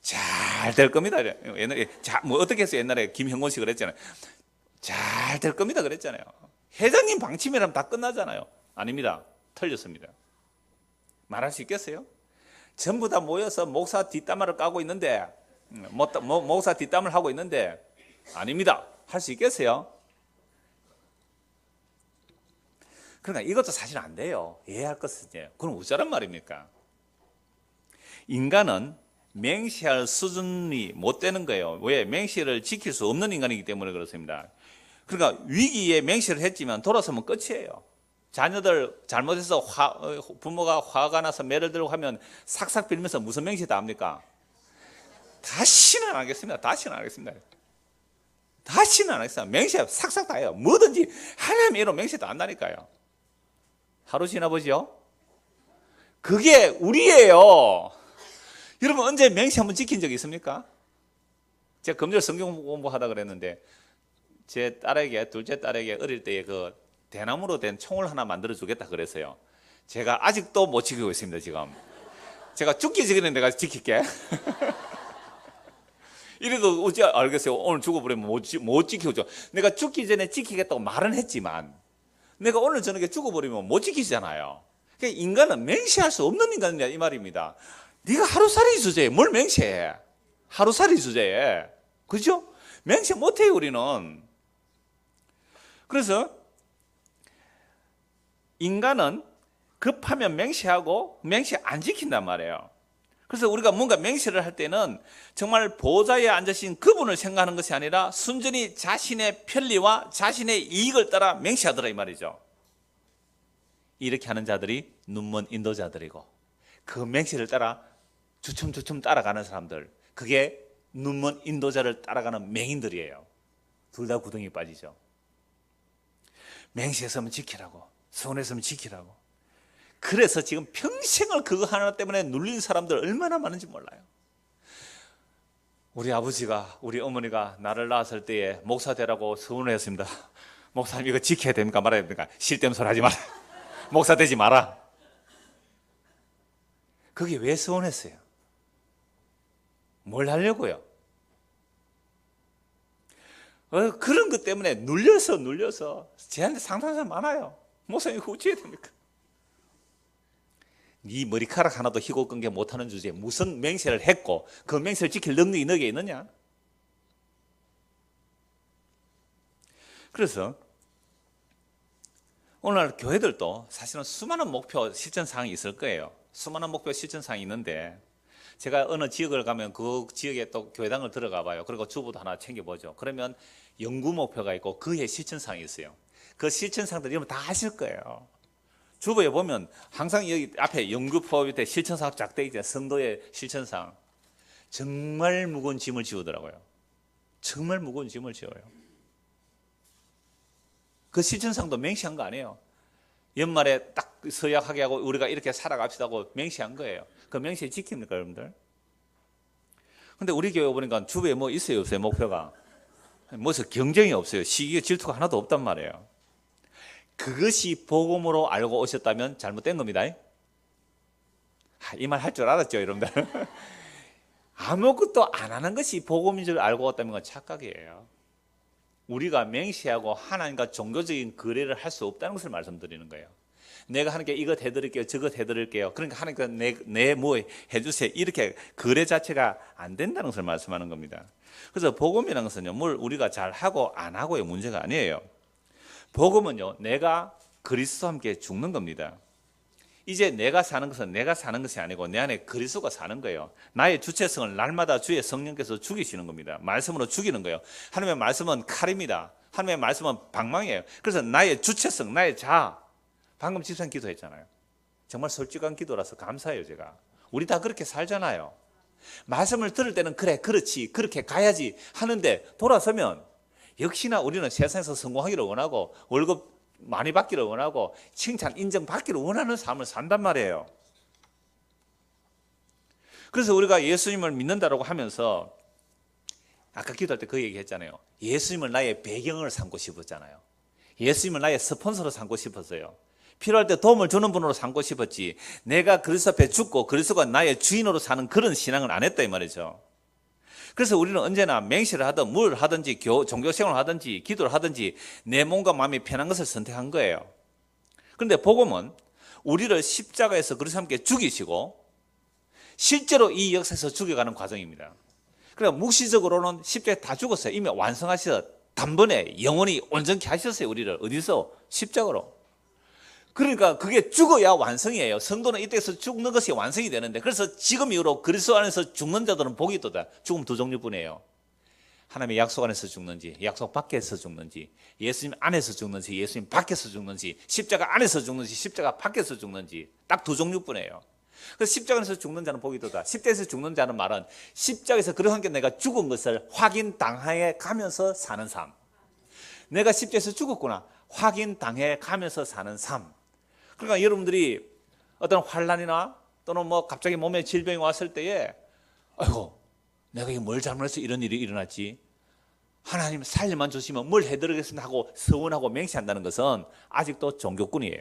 잘 될 겁니다. 옛날에 뭐 어떻게 했어요? 옛날에 김형곤 씨 그랬잖아요. 잘 될 겁니다 그랬잖아요. 회장님 방침이라면 다 끝나잖아요. 아닙니다. 틀렸습니다. 말할 수 있겠어요? 전부 다 모여서 목사 뒷담화를 까고 있는데, 목사 뒷담을 하고 있는데 아닙니다. 할 수 있겠어요? 그러니까 이것도 사실 안 돼요. 이해할 것은요. 그럼 어쩌란 말입니까? 인간은 맹세할 수준이 못 되는 거예요. 왜? 맹세를 지킬 수 없는 인간이기 때문에 그렇습니다. 그러니까 위기에 맹세를 했지만 돌아서면 끝이에요. 자녀들 잘못해서 부모가 화가 나서 매를 들고 하면 삭삭 빌면서 무슨 맹세 다 합니까? 다시는 안 하겠습니다. 다시는 안 하겠습니다. 다시는 안 하겠습니다. 맹세 삭삭 다 해요. 뭐든지 하나님의 이름 맹세 다 한다니까요. 하루 지나보죠. 그게 우리예요. 여러분 언제 맹세 한번 지킨 적이 있습니까? 제가 금요일 성경 공부하다 그랬는데 제 딸에게, 둘째 딸에게 어릴 때에 그 대나무로 된 총을 하나 만들어 주겠다 그랬어요. 제가 아직도 못 지키고 있습니다. 지금 제가 죽기 전에 내가 지킬게. 이래도 어찌 알겠어요. 오늘 죽어버리면 못 지키죠. 내가 죽기 전에 지키겠다고 말은 했지만 내가 오늘 저녁에 죽어버리면 못 지키잖아요. 그러니까 인간은 맹세할 수 없는 인간이냐 이 말입니다. 네가 하루살이 주제에 뭘 맹세해? 하루살이 주제에. 그죠? 맹세 못해요 우리는. 그래서 인간은 급하면 맹세하고 맹세 안 지킨단 말이에요. 그래서 우리가 뭔가 맹세를 할 때는 정말 보좌에 앉으신 그분을 생각하는 것이 아니라 순전히 자신의 편리와 자신의 이익을 따라 맹세하더라 이 말이죠. 이렇게 하는 자들이 눈먼 인도자들이고 그 맹세를 따라 주춤주춤 따라가는 사람들, 그게 눈먼 인도자를 따라가는 맹인들이에요. 둘 다 구덩이 빠지죠. 맹세했으면 지키라고. 서운했으면 지키라고. 그래서 지금 평생을 그거 하나 때문에 눌린 사람들 얼마나 많은지 몰라요. 우리 아버지가, 우리 어머니가 나를 낳았을 때에 목사 되라고 서운했습니다. 목사님 이거 지켜야 됩니까 말아야 됩니까? 쓸데없는 소리 하지 마라. 목사 되지 마라. 그게 왜 서운했어요? 뭘 하려고요? 그런 것 때문에 눌려서 제한테 상당히 많아요. 목사님 이거 어찌해야 됩니까? 네 머리카락 하나도 희고 끈게 못하는 주제에 무슨 맹세를 했고 그 맹세를 지킬 능력이 너에게 있느냐? 그래서 오늘 교회들도 사실은 수많은 목표 실천 사항이 있을 거예요. 수많은 목표 실천 사항이 있는데 제가 어느 지역을 가면 그 지역에 또 교회당을 들어가 봐요. 그리고 주보도 하나 챙겨보죠. 그러면 연구 목표가 있고 그의 실천 사항이 있어요. 그 실천 사항들 여러분 다 아실 거예요. 주보에 보면 항상 여기 앞에 연구표 밑에 실천사항 쫙 돼 있잖아요. 성도의 실천사항. 정말 무거운 짐을 지우더라고요. 정말 무거운 짐을 지워요. 그 실천사항도 맹시한 거 아니에요. 연말에 딱 서약하게 하고 우리가 이렇게 살아갑시다 하고 맹시한 거예요. 그 맹시 지킵니까 여러분들? 근데 우리 교회 보니까 주보에 뭐 있어요 없어요 목표가? 무슨 경쟁이 없어요. 시기가 질투가 하나도 없단 말이에요. 그것이 복음으로 알고 오셨다면 잘못된 겁니다. 이 말 할 줄 알았죠 여러분들? 아무것도 안 하는 것이 복음인 줄 알고 왔다는 건 착각이에요. 우리가 맹세하고 하나님과 종교적인 거래를 할 수 없다는 것을 말씀드리는 거예요. 내가 하나님께 이것 해드릴게요 저것 해드릴게요 그러니까 하나님께 내 뭐 해주세요 이렇게 거래 자체가 안 된다는 것을 말씀하는 겁니다. 그래서 복음이라는 것은요 뭘 우리가 잘하고 안 하고의 문제가 아니에요. 복음은요 내가 그리스도와 함께 죽는 겁니다. 이제 내가 사는 것은 내가 사는 것이 아니고 내 안에 그리스도가 사는 거예요. 나의 주체성을 날마다 주의 성령께서 죽이시는 겁니다. 말씀으로 죽이는 거예요. 하나님의 말씀은 칼입니다. 하나님의 말씀은 방망이에요. 그래서 나의 주체성, 나의 자아, 방금 집사님 기도했잖아요. 정말 솔직한 기도라서 감사해요 제가. 우리 다 그렇게 살잖아요. 말씀을 들을 때는 그래 그렇지 그렇게 가야지 하는데 돌아서면 역시나 우리는 세상에서 성공하기를 원하고 월급 많이 받기를 원하고 칭찬 인정받기를 원하는 삶을 산단 말이에요. 그래서 우리가 예수님을 믿는다고 하면서 아까 기도할 때 그 얘기 했잖아요. 예수님을 나의 배경을 삼고 싶었잖아요. 예수님을 나의 스폰서로 삼고 싶었어요. 필요할 때 도움을 주는 분으로 삼고 싶었지 내가 그리스도 앞에 죽고 그리스도가 나의 주인으로 사는 그런 신앙을 안 했다 이 말이죠. 그래서 우리는 언제나 맹세를 하든 뭘 하든지 종교생활을 하든지 기도를 하든지 내 몸과 마음이 편한 것을 선택한 거예요. 그런데 복음은 우리를 십자가에서 그리스도와 함께 죽이시고 실제로 이 역사에서 죽여가는 과정입니다. 그러니까 묵시적으로는 십자가에 다 죽었어요. 이미 완성하셔서 단번에 영원히 온전케 하셨어요. 우리를 어디서? 십자가로. 그러니까 그게 죽어야 완성이에요. 성도는 이때에서 죽는 것이 완성이 되는데 그래서 지금 이후로 그리스도 안에서 죽는 자들은 복이 있도다. 죽음 두 종류뿐이에요. 하나님의 약속 안에서 죽는지 약속 밖에서 죽는지 예수님 안에서 죽는지 예수님 밖에서 죽는지 십자가 안에서 죽는지 십자가 밖에서 죽는지 딱 두 종류뿐이에요. 그래서 십자가에서 죽는 자는 복이 있도다. 십자가에서 죽는 자는 말은 십자가에서 그런 함께 내가 죽은 것을 확인당해 가면서 사는 삶. 내가 십자가에서 죽었구나 확인당해 가면서 사는 삶. 그러니까 여러분들이 어떤 환난이나 또는 뭐 갑자기 몸에 질병이 왔을 때에 아이고 내가 이게 뭘 잘못해서 이런 일이 일어났지 하나님 살려만 주시면 뭘 해드리겠습니다 하고 서원하고 맹세한다는 것은 아직도 종교꾼이에요.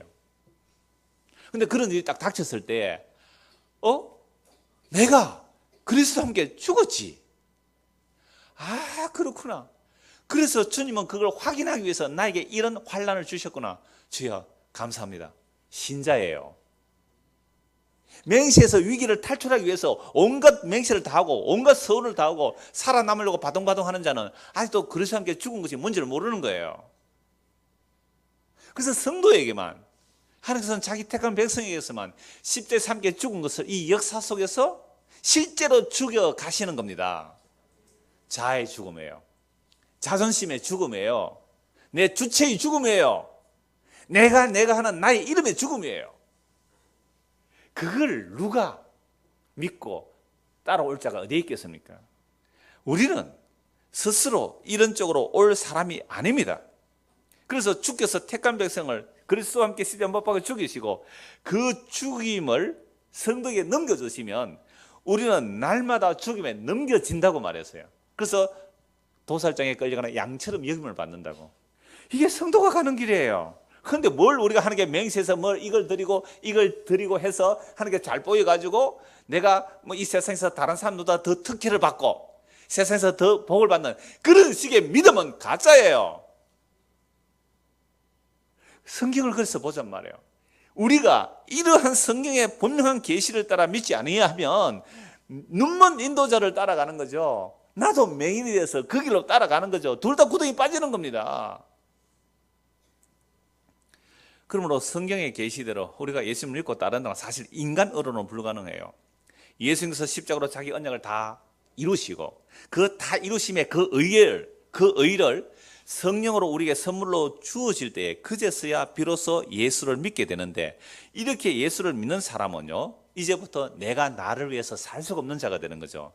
그런데 그런 일이 딱 닥쳤을 때 내가 그리스도와 함께 죽었지. 아 그렇구나. 그래서 주님은 그걸 확인하기 위해서 나에게 이런 환난을 주셨구나. 주여 감사합니다. 신자예요. 맹세에서 위기를 탈출하기 위해서 온갖 맹세를 다하고 온갖 서원을 다하고 살아남으려고 바동바동하는 자는 아직도 그리스도와 함께 죽은 것이 뭔지를 모르는 거예요. 그래서 성도에게만 하나님께서는 자기 택한 백성에게서만 십자가에서 함께 죽은 것을 이 역사 속에서 실제로 죽여 가시는 겁니다. 자아의 죽음이에요. 자존심의 죽음이에요. 내 주체의 죽음이에요. 내가 하는 나의 이름의 죽음이에요. 그걸 누가 믿고 따라올 자가 어디에 있겠습니까? 우리는 스스로 이런 쪽으로 올 사람이 아닙니다. 그래서 주께서 택한 백성을 그리스도와 함께 십자가에 못 박아 죽이시고 그 죽임을 성도에게 넘겨주시면 우리는 날마다 죽임에 넘겨진다고 말했어요. 그래서 도살장에 끌려가는 양처럼 여김을 받는다고. 이게 성도가 가는 길이에요. 그런데 뭘 우리가 하나님께 맹세해서 뭘 이걸 드리고 해서 하나님께 잘 보여가지고 내가 뭐 이 세상에서 다른 사람보다 더 특혜를 받고 세상에서 더 복을 받는 그런 식의 믿음은 가짜예요. 성경을 그래서 보잔 말이에요. 우리가 이러한 성경의 분명한 계시를 따라 믿지 아니하면 눈먼 인도자를 따라가는 거죠. 나도 맹인이 돼서 그 길로 따라가는 거죠. 둘 다 구덩이 빠지는 겁니다. 그러므로 성경의 계시대로 우리가 예수님을 믿고 따른다는 건 사실 인간으로는 불가능해요. 예수님께서 십자가로 자기 언약을 다 이루시고 그 다 이루심의 그 의를 성령으로 우리에게 선물로 주어질 때에 그제서야 비로소 예수를 믿게 되는데, 이렇게 예수를 믿는 사람은요 이제부터 내가 나를 위해서 살 수가 없는 자가 되는 거죠.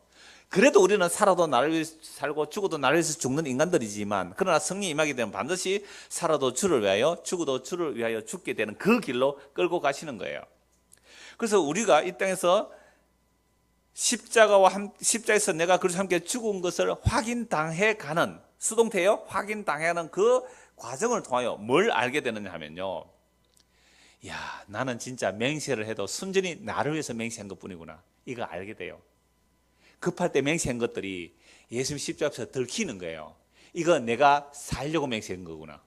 그래도 우리는 살아도 나를 위해서 살고 죽어도 나를 위해서 죽는 인간들이지만, 그러나 성령이 임하게 되면 반드시 살아도 주를 위하여 죽어도 주를 위하여 죽게 되는 그 길로 끌고 가시는 거예요. 그래서 우리가 이 땅에서 십자가에서 내가 그리스도와 함께 죽은 것을 확인당해 가는, 수동태요, 확인당하는 그 과정을 통하여 뭘 알게 되느냐 하면요, 야, 나는 진짜 맹세를 해도 순전히 나를 위해서 맹세한 것뿐이구나, 이거 알게 돼요. 급할 때 맹세한 것들이 예수님 십자가에서 들키는 거예요. 이거 내가 살려고 맹세한 거구나.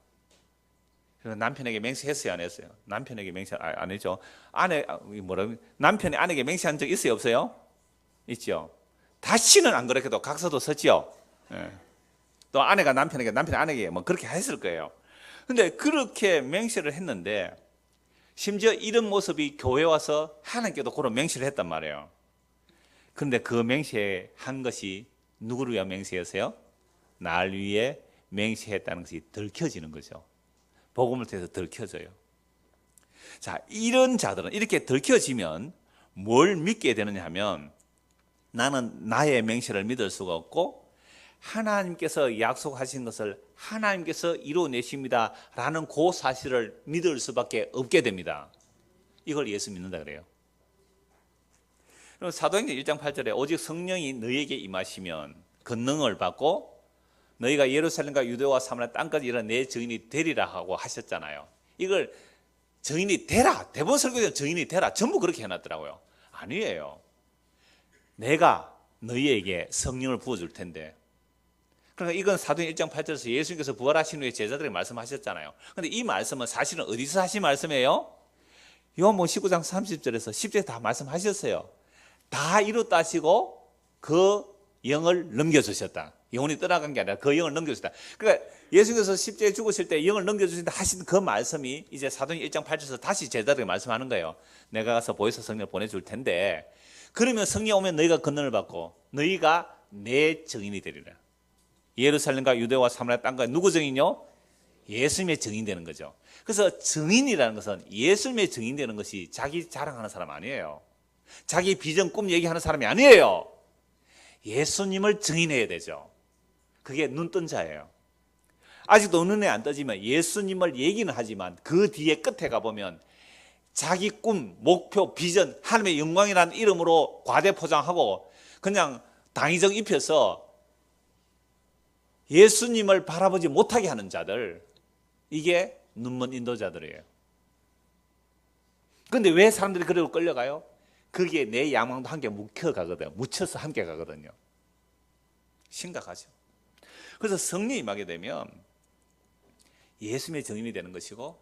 그래서 남편에게 맹세했어요, 안 했어요? 남편에게 맹세 안 했죠. 남편이 아내에게 맹세한 적 있어요, 없어요? 있죠. 다시는 안 그렇게도 각서도 썼죠. 예. 또 아내가 남편이 아내에게 뭐 그렇게 했을 거예요. 근데 그렇게 맹세를 했는데, 심지어 이런 모습이 교회 와서 하나님께도 그런 맹세를 했단 말이에요. 그런데 그 맹세한 것이 누구를 위한 맹세였어요? 날 위해 맹세했다는 것이 들켜지는 거죠. 복음을 통해서 들켜져요. 자, 이런 자들은 이렇게 들켜지면 뭘 믿게 되느냐 하면, 나는 나의 맹세를 믿을 수가 없고 하나님께서 약속하신 것을 하나님께서 이루어내십니다 라는 그 사실을 믿을 수밖에 없게 됩니다. 이걸 예수 믿는다 그래요. 사도행전 1장 8절에 오직 성령이 너희에게 임하시면 권능을 받고 너희가 예루살렘과 유대와 사마리아 땅까지 이르러 내 증인이 되리라 하고 하셨잖아요. 이걸 증인이 되라, 대부분 설교는 증인이 되라 전부 그렇게 해놨더라고요. 아니에요. 내가 너희에게 성령을 부어줄 텐데, 그러니까 이건 사도행 1장 8절에서 예수님께서 부활하신 후에 제자들에게 말씀하셨잖아요. 그런데 이 말씀은 사실은 어디서 하신 말씀이에요? 요한복음 19장 30절에서 10절에 다 말씀하셨어요. 다 이뤘다 하시고 그 영을 넘겨주셨다. 영혼이 떠나간 게 아니라 그 영을 넘겨주셨다. 그러니까 예수님께서 십자가에 죽으실 때 영을 넘겨주신다 하신 그 말씀이 이제 사도행 1장 8절에서 다시 제자들에게 말씀하는 거예요. 내가 가서 보혜사 성령을 보내줄 텐데, 그러면 성령 오면 너희가 권능을 받고 너희가 내 증인이 되리라. 예루살렘과 유대와 사마리아 땅과 누구 증인이요? 예수님의 증인 되는 거죠. 그래서 증인이라는 것은 예수님의 증인 되는 것이 자기 자랑하는 사람 아니에요. 자기 비전 꿈 얘기하는 사람이 아니에요. 예수님을 증인해야 되죠. 그게 눈뜬 자예요. 아직도 눈에 안 떠지면 예수님을 얘기는 하지만 그 뒤에 끝에 가보면 자기 꿈, 목표, 비전, 하나님의 영광이라는 이름으로 과대포장하고 그냥 당위적 입혀서 예수님을 바라보지 못하게 하는 자들, 이게 눈먼 인도자들이에요. 그런데 왜 사람들이 그리고 끌려가요? 거기에 내 야망도 함께 묻혀서 함께 가거든요. 심각하죠. 그래서 성령이 임하게 되면 예수님의 증인이 되는 것이고,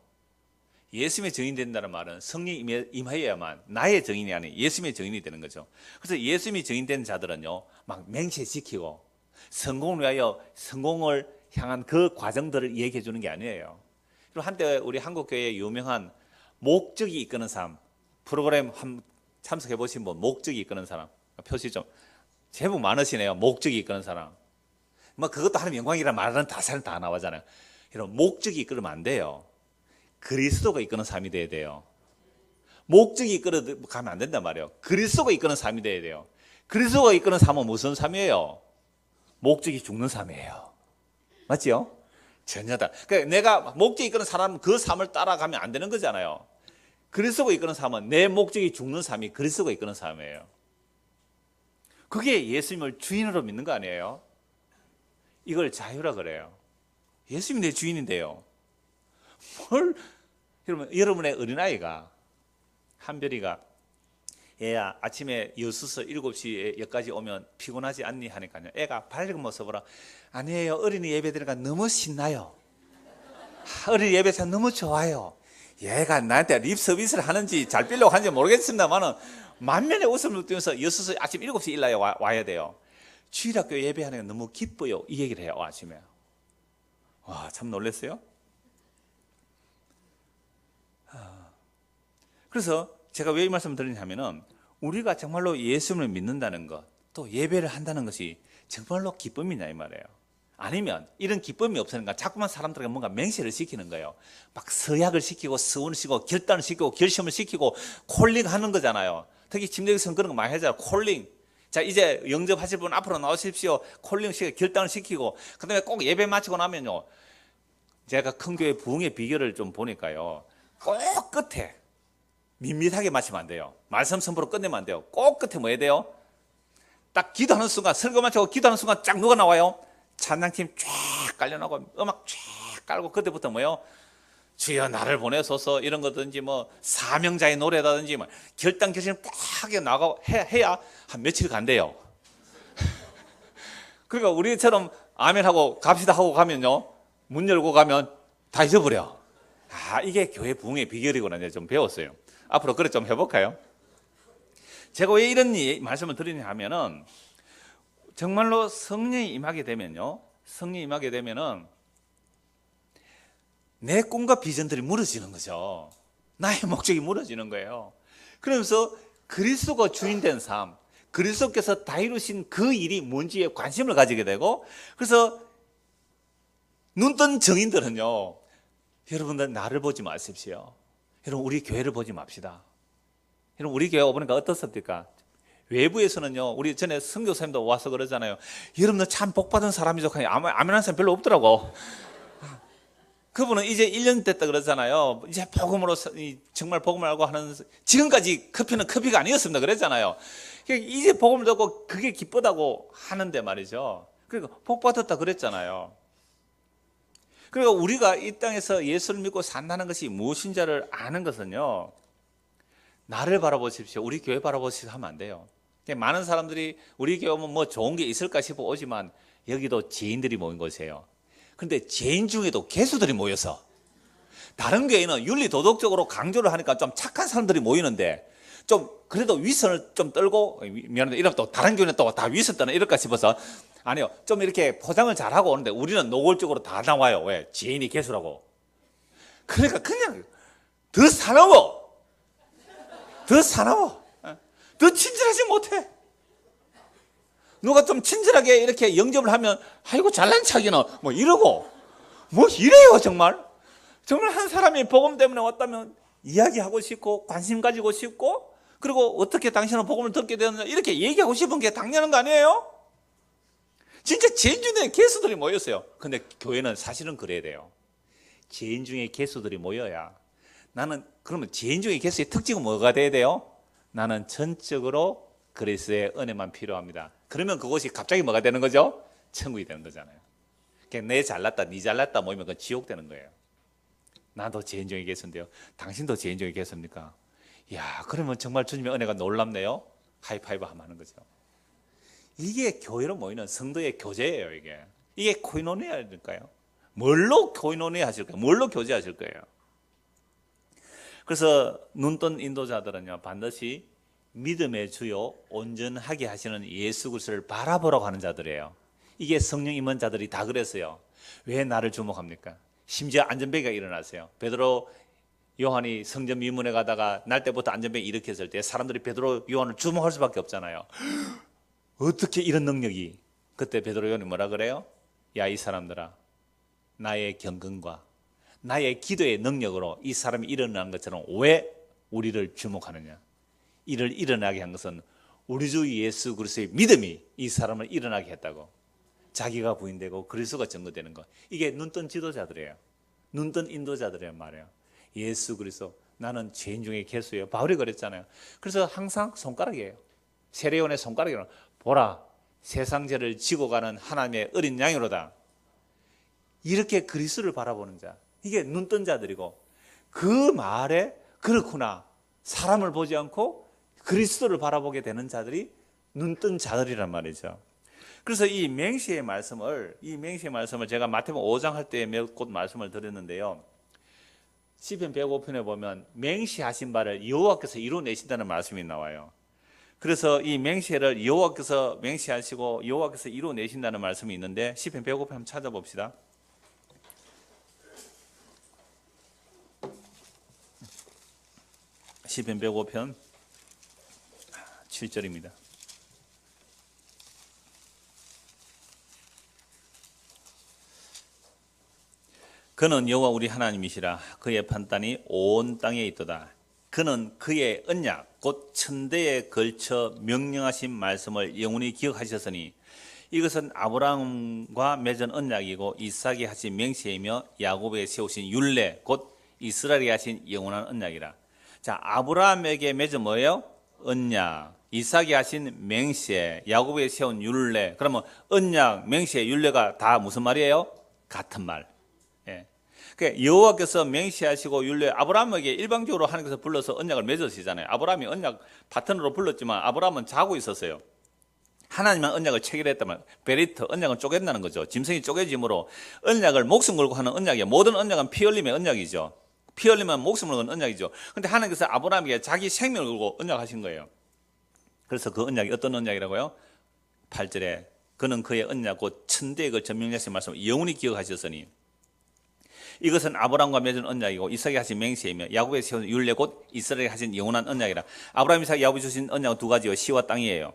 예수님의 증인이 된다는 말은 성령이 임하여야만 나의 증인이 아닌 예수님의 증인이 되는 거죠. 그래서 예수님이 증인된 자들은요, 막 맹세시키고 성공을 위하여 성공을 향한 그 과정들을 얘기해 주는 게 아니에요. 그리고 한때 우리 한국교회에 유명한 목적이 이끄는 삶 프로그램 참석해 보신 분, 목적이 이끄는 사람 표시 좀 제법 많으시네요. 목적이 이끄는 사람, 뭐 그것도 하나님 영광이라 말하는 다사는 다 나오잖아요. 이런 목적이 이끌면 안 돼요. 그리스도가 이끄는 삶이 돼야 돼요. 목적이 이끌어 가면 안 된단 말이에요. 그리스도가 이끄는 삶이 돼야 돼요. 그리스도가 이끄는 삶은 무슨 삶이에요? 목적이 죽는 삶이에요. 맞죠? 전혀다. 그러니까 내가 목적이 이끄는 사람은 그 삶을 따라가면 안 되는 거잖아요. 그리스도가 이끄는 삶은 내 목적이 죽는 삶이 그리스도가 이끄는 삶이에요. 그게 예수님을 주인으로 믿는 거 아니에요? 이걸 자유라 그래요. 예수님이 내 주인인데요. 여러분의 어린아이가 한별이가 얘야 아침에 여수서 7시에 여기까지 오면 피곤하지 않니 하니까요. 애가 밝은 모습으로 아니에요. 어린이 예배 드리니까 너무 신나요. 어린이 예배 참 너무 좋아요. 얘가 나한테 립 서비스를 하는지 잘 빌려고 하는지 모르겠습니다만은 만면에 웃음을 띄면서 여수서 아침 7시 일나에 와야 돼요. 주일학교 예배하는 게 너무 기뻐요. 이 얘기를 해요. 아침에. 와, 참 놀랐어요. 그래서 제가 왜 이 말씀을 드리냐면은 우리가 정말로 예수님을 믿는다는 것, 또 예배를 한다는 것이 정말로 기쁨이냐 이 말이에요. 아니면 이런 기쁨이 없으니까 자꾸만 사람들에게 뭔가 맹세를 시키는 거예요. 막 서약을 시키고 서원을 시키고 결단을 시키고 결심을 시키고 콜링하는 거잖아요. 특히 침례교에서는 그런 거 많이 하잖아요. 콜링. 자, 이제 영접하실 분 앞으로 나오십시오. 콜링 시키고 결단을 시키고 그다음에 꼭 예배 마치고 나면요. 제가 큰 교회 부흥의 비결을 좀 보니까요. 꼭 끝에 밋밋하게 마치면 안 돼요. 말씀 선포로 끝내면 안 돼요. 꼭 끝에 뭐 해야 돼요? 딱 기도하는 순간, 설교 마치고 기도하는 순간 쫙 누가 나와요? 찬양팀 쫙 깔려나고 음악 쫙 깔고 그때부터 뭐예요? 주여 나를 보내소서 이런 거든지 뭐 사명자의 노래다든지 뭐 결단 결심 딱 하게 나가고 해야 한 며칠 간대요. 그러니까 우리처럼 아멘하고 갑시다 하고 가면요. 문 열고 가면 다 잊어버려. 아, 이게 교회 부흥의 비결이구나 이제 좀 배웠어요. 앞으로 그래 좀 해볼까요? 제가 왜 이런 말씀을 드리냐 하면은 정말로 성령이 임하게 되면요. 성령이 임하게 되면은 내 꿈과 비전들이 무너지는 거죠. 나의 목적이 무너지는 거예요. 그러면서 그리스도가 주인된 삶, 그리스도께서 다 이루신 그 일이 뭔지에 관심을 가지게 되고 그래서 눈뜬 정인들은요. 여러분들 나를 보지 마십시오. 여러분 우리 교회를 보지 맙시다. 여러분 우리 교회 오보니까 어떻습니까? 외부에서는요. 우리 전에 선교사님도 와서 그러잖아요. 여러분들 참 복받은 사람이죠. 아멘하는 사람 별로 없더라고. 그분은 이제 1년 됐다 그러잖아요. 이제 복음으로 정말 복음을 알고 하는 지금까지 커피는 커피가 아니었습니다. 그랬잖아요. 이제 복음을 듣고 그게 기쁘다고 하는데 말이죠. 그러니까 복받았다 그랬잖아요. 그러니까 우리가 이 땅에서 예수를 믿고 산다는 것이 무엇인지를 아는 것은요. 나를 바라보십시오. 우리 교회 바라보십시오 하면 안 돼요. 많은 사람들이 우리 교회 오면 뭐 좋은 게 있을까 싶어 오지만 여기도 죄인들이 모인 곳이에요. 그런데 죄인 중에도 개수들이 모여서 다른 교회는 윤리 도덕적으로 강조를 하니까 좀 착한 사람들이 모이는데 좀 그래도 위선을 좀 떨고 미안한데 이러면 또 다른 교회는 또 다 위선 떠나 이럴까 싶어서 아니요. 좀 이렇게 포장을 잘하고 오는데 우리는 노골적으로 다 나와요. 왜? 죄인이 개수라고. 그러니까 그냥 더 사나워. 더 사나워. 더 친절하지 못해. 누가 좀 친절하게 이렇게 영접을 하면 아이고 잘난 척이나 뭐 이러고 뭐 이래요 정말. 정말 한 사람이 복음 때문에 왔다면 이야기하고 싶고 관심 가지고 싶고 그리고 어떻게 당신은 복음을 듣게 되었느냐 이렇게 얘기하고 싶은 게 당연한 거 아니에요? 진짜 죄인 중에 개수들이 모였어요. 근데 교회는 사실은 그래야 돼요. 죄인 중에 개수들이 모여야 나는 그러면 죄인 중에 개수의 특징은 뭐가 돼야 돼요? 나는 전적으로 그리스도의 은혜만 필요합니다. 그러면 그것이 갑자기 뭐가 되는 거죠? 천국이 되는 거잖아요. 그냥 내 잘났다, 네 잘났다 모이면 그건 지옥 되는 거예요. 나도 죄인 중에 개수인데요. 당신도 죄인 중에 개수입니까? 이야, 그러면 정말 주님의 은혜가 놀랍네요. 하이파이브 하면 하는 거죠. 이게 교회로 모이는 성도의 교제예요. 이게 코이노니아일까요? 뭘로 코이노니아 하실까요? 뭘로 교제하실 거예요? 그래서 눈뜬 인도자들은요 반드시 믿음의 주요 온전하게 하시는 예수 그리스도를 바라보라고 하는 자들이에요. 이게 성령 임한 자들이 다 그랬어요. 왜 나를 주목합니까? 심지어 안전벨기가 일어났어요. 베드로 요한이 성전 미문에 가다가 날 때부터 안전벨기 일으켰을 때 사람들이 베드로 요한을 주목할 수밖에 없잖아요. 어떻게 이런 능력이? 그때 베드로 요한이 뭐라 그래요? 야, 이 사람들아, 나의 경건과 나의 기도의 능력으로 이 사람이 일어난 것처럼 왜 우리를 주목하느냐? 이를 일어나게 한 것은 우리 주 예수 그리스도의 믿음이 이 사람을 일어나게 했다고. 자기가 부인되고 그리스도가 증거되는 거. 이게 눈뜬 지도자들이에요. 눈뜬 인도자들이란 말이에요. 예수 그리스도, 나는 죄인 중에 괴수예요. 바울이 그랬잖아요. 그래서 항상 손가락이에요. 세례요한의 손가락이에요. 보라, 세상 죄를 지고 가는 하나님의 어린 양이로다. 이렇게 그리스도를 바라보는 자, 이게 눈뜬 자들이고, 그 말에 그렇구나, 사람을 보지 않고 그리스도를 바라보게 되는 자들이 눈뜬 자들이란 말이죠. 그래서 이 맹세의 말씀을 제가 마태복음 5장 할 때 몇 곳 말씀을 드렸는데요. 시편 105편에 보면 맹세하신 바를 여호와께서 이루어내신다는 말씀이 나와요. 그래서 이 맹세를 여호와께서 맹세하시고 여호와께서 이루어내신다는 말씀이 있는데, 시편 105편 한번 찾아봅시다. 시편 105편 7절입니다. 그는 여호와 우리 하나님이시라. 그의 판단이 온 땅에 있도다. 그는 그의 언약 곧 천대에 걸쳐 명령하신 말씀을 영원히 기억하셨으니 이것은 아브라함과 맺은 언약이고 이삭이 하신 맹세이며 야곱에 세우신 율례 곧 이스라엘에 하신 영원한 언약이라. 자, 아브라함에게 맺은 뭐예요? 언약. 이삭이 하신 맹세, 야곱에 세운 율례. 그러면 언약, 맹세, 율례가 다 무슨 말이에요? 같은 말. 예. 그러니까 여호와께서 맹세하시고 율례, 아브라함에게 일방적으로 하나님께서 불러서 언약을 맺으시잖아요. 아브라함이 언약 파트너로 불렀지만 아브라함은 자고 있었어요. 하나님만 언약을 체결했다면 베리트, 언약은 쪼갠다는 거죠. 짐승이 쪼개짐으로 언약을 목숨 걸고 하는 언약이에요. 모든 언약은 피 흘림의 언약이죠. 피 흘리면 목숨을 거는 언약이죠. 그런데 하나님께서 아브라함에게 자기 생명을 걸고 언약하신 거예요. 그래서 그 언약이 어떤 언약이라고요? 8절에 그는 그의 언약 곧 천대에 걸쳐 명령하신 말씀을 영원히 기억하셨으니 이것은 아브라함과 맺은 언약이고 이삭이 하신 맹세이며 야곱에 세운 율례 곧 이스라엘에 하신 영원한 언약이라. 아브라함, 이삭, 야곱이 주신 언약은 두 가지요. 시와 땅이에요.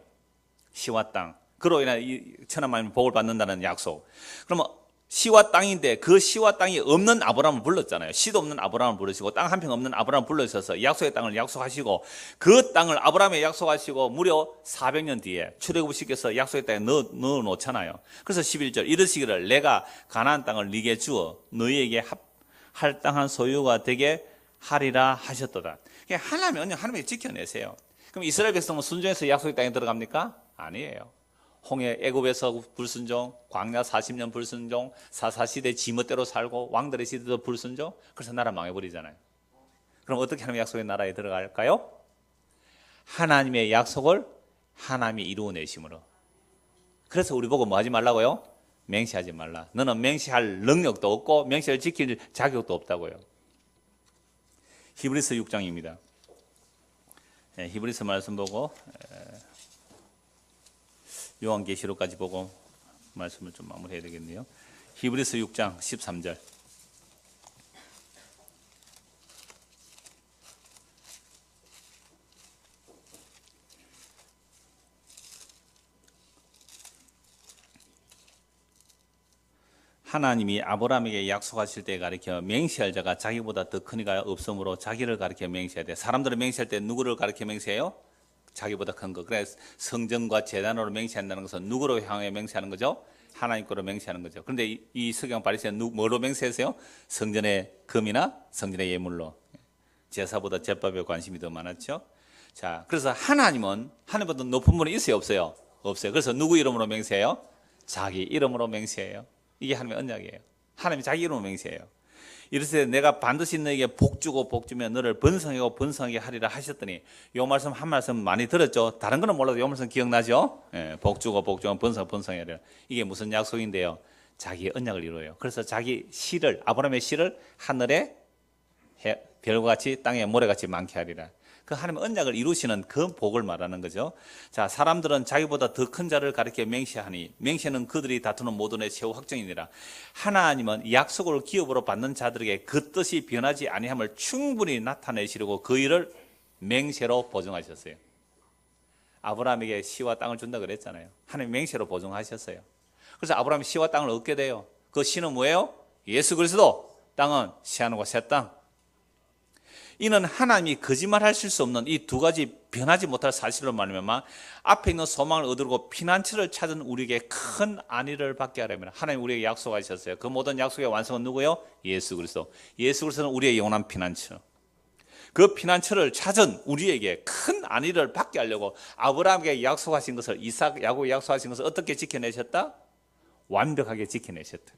시와 땅. 그로 인해 천한 만민이 복을 받는다는 약속. 그러면 시와 땅인데 그 시와 땅이 없는 아브라함을 불렀잖아요. 시도 없는 아브라함을 부르시고 땅 한 평 없는 아브라함을 불러셔서 약속의 땅을 약속하시고 그 땅을 아브라함에 약속하시고 무려 400년 뒤에 출애굽시켜서 약속의 땅에 넣어 놓잖아요. 그래서 11절 이르시기를 내가 가나안 땅을 네게 주어 너희에게 할당한 소유가 되게 하리라 하셨도다. 하나님의 언약 하나님이 지켜내세요. 그럼 이스라엘 백성은 순종해서 약속의 땅에 들어갑니까? 아니에요. 홍해 애굽에서 불순종, 광야 40년 불순종, 사사시대 지멋대로 살고 왕들의 시대도 불순종. 그래서 나라 망해버리잖아요. 그럼 어떻게 하나님의 약속의 나라에 들어갈까요? 하나님의 약속을 하나님이 이루어내심으로. 그래서 우리 보고 뭐 하지 말라고요? 맹세하지 말라. 너는 맹세할 능력도 없고 맹세를 지킬 자격도 없다고요. 히브리서 6장입니다. 네, 히브리서 말씀 보고 요한계시록까지 보고 말씀을 좀 마무리해야 되겠네요. 히브리서 6장 13절. 하나님이 아브라함에게 약속하실 때 가리켜 맹세할 자가 자기보다 더 큰 이가 없으므로 자기를 가리켜 맹세해야 돼. 사람들은 맹세할 때 누구를 가리켜 맹세해요? 자기보다 큰 거. 그래서 성전과 제단으로 맹세한다는 것은 누구로 향해 맹세하는 거죠? 하나님 거로 맹세하는 거죠. 그런데 이 서경 바리새인은 뭐로 맹세하세요? 성전의 금이나 성전의 예물로. 제사보다 제밥에 관심이 더 많았죠. 자, 그래서 하나님은 하나님보다 높은 분이 있어요, 없어요? 없어요. 그래서 누구 이름으로 맹세해요? 자기 이름으로 맹세해요. 이게 하나님의 언약이에요. 하나님이 자기 이름으로 맹세해요. 이르시되 내가 반드시 너에게 복 주고 복 주면 너를 번성하고 번성하게 하리라 하셨더니, 요 말씀 한 말씀 많이 들었죠. 다른 거는 몰라도 요 말씀 기억나죠? 예, 복 주고 복 주면 번성하고 번성하게 하리라. 이게 무슨 약속인데요? 자기의 언약을 이루어요. 그래서 자기 씨를, 아브라함의 씨를 하늘에 별과 같이 땅에 모래같이 많게 하리라. 그 하나님의 언약을 이루시는 그 복을 말하는 거죠. 자, 사람들은 자기보다 더 큰 자를 가리켜 맹세하니 맹세는 그들이 다투는 모든의 최후 확정이니라. 하나님은 약속을 기업으로 받는 자들에게 그 뜻이 변하지 아니함을 충분히 나타내시려고 그 일을 맹세로 보증하셨어요. 아브라함에게 시와 땅을 준다 그랬잖아요. 하나님 맹세로 보증하셨어요. 그래서 아브라함이 시와 땅을 얻게 돼요. 그 시는 뭐예요? 예수 그리스도. 땅은 새 하늘과 새 땅. 이는 하나님이 거짓말하실 수 없는 이 두 가지 변하지 못할 사실로 말미암아 앞에 있는 소망을 얻으려고 피난처를 찾은 우리에게 큰 안위를 받게 하려면 하나님 우리에게 약속하셨어요. 그 모든 약속의 완성은 누구요? 예수 그리스도. 예수 그리스도는 우리의 영원한 피난처. 그 피난처를 찾은 우리에게 큰 안위를 받게 하려고 아브라함에게 약속하신 것을, 이삭, 야곱에게 약속하신 것을 어떻게 지켜내셨다? 완벽하게 지켜내셨다.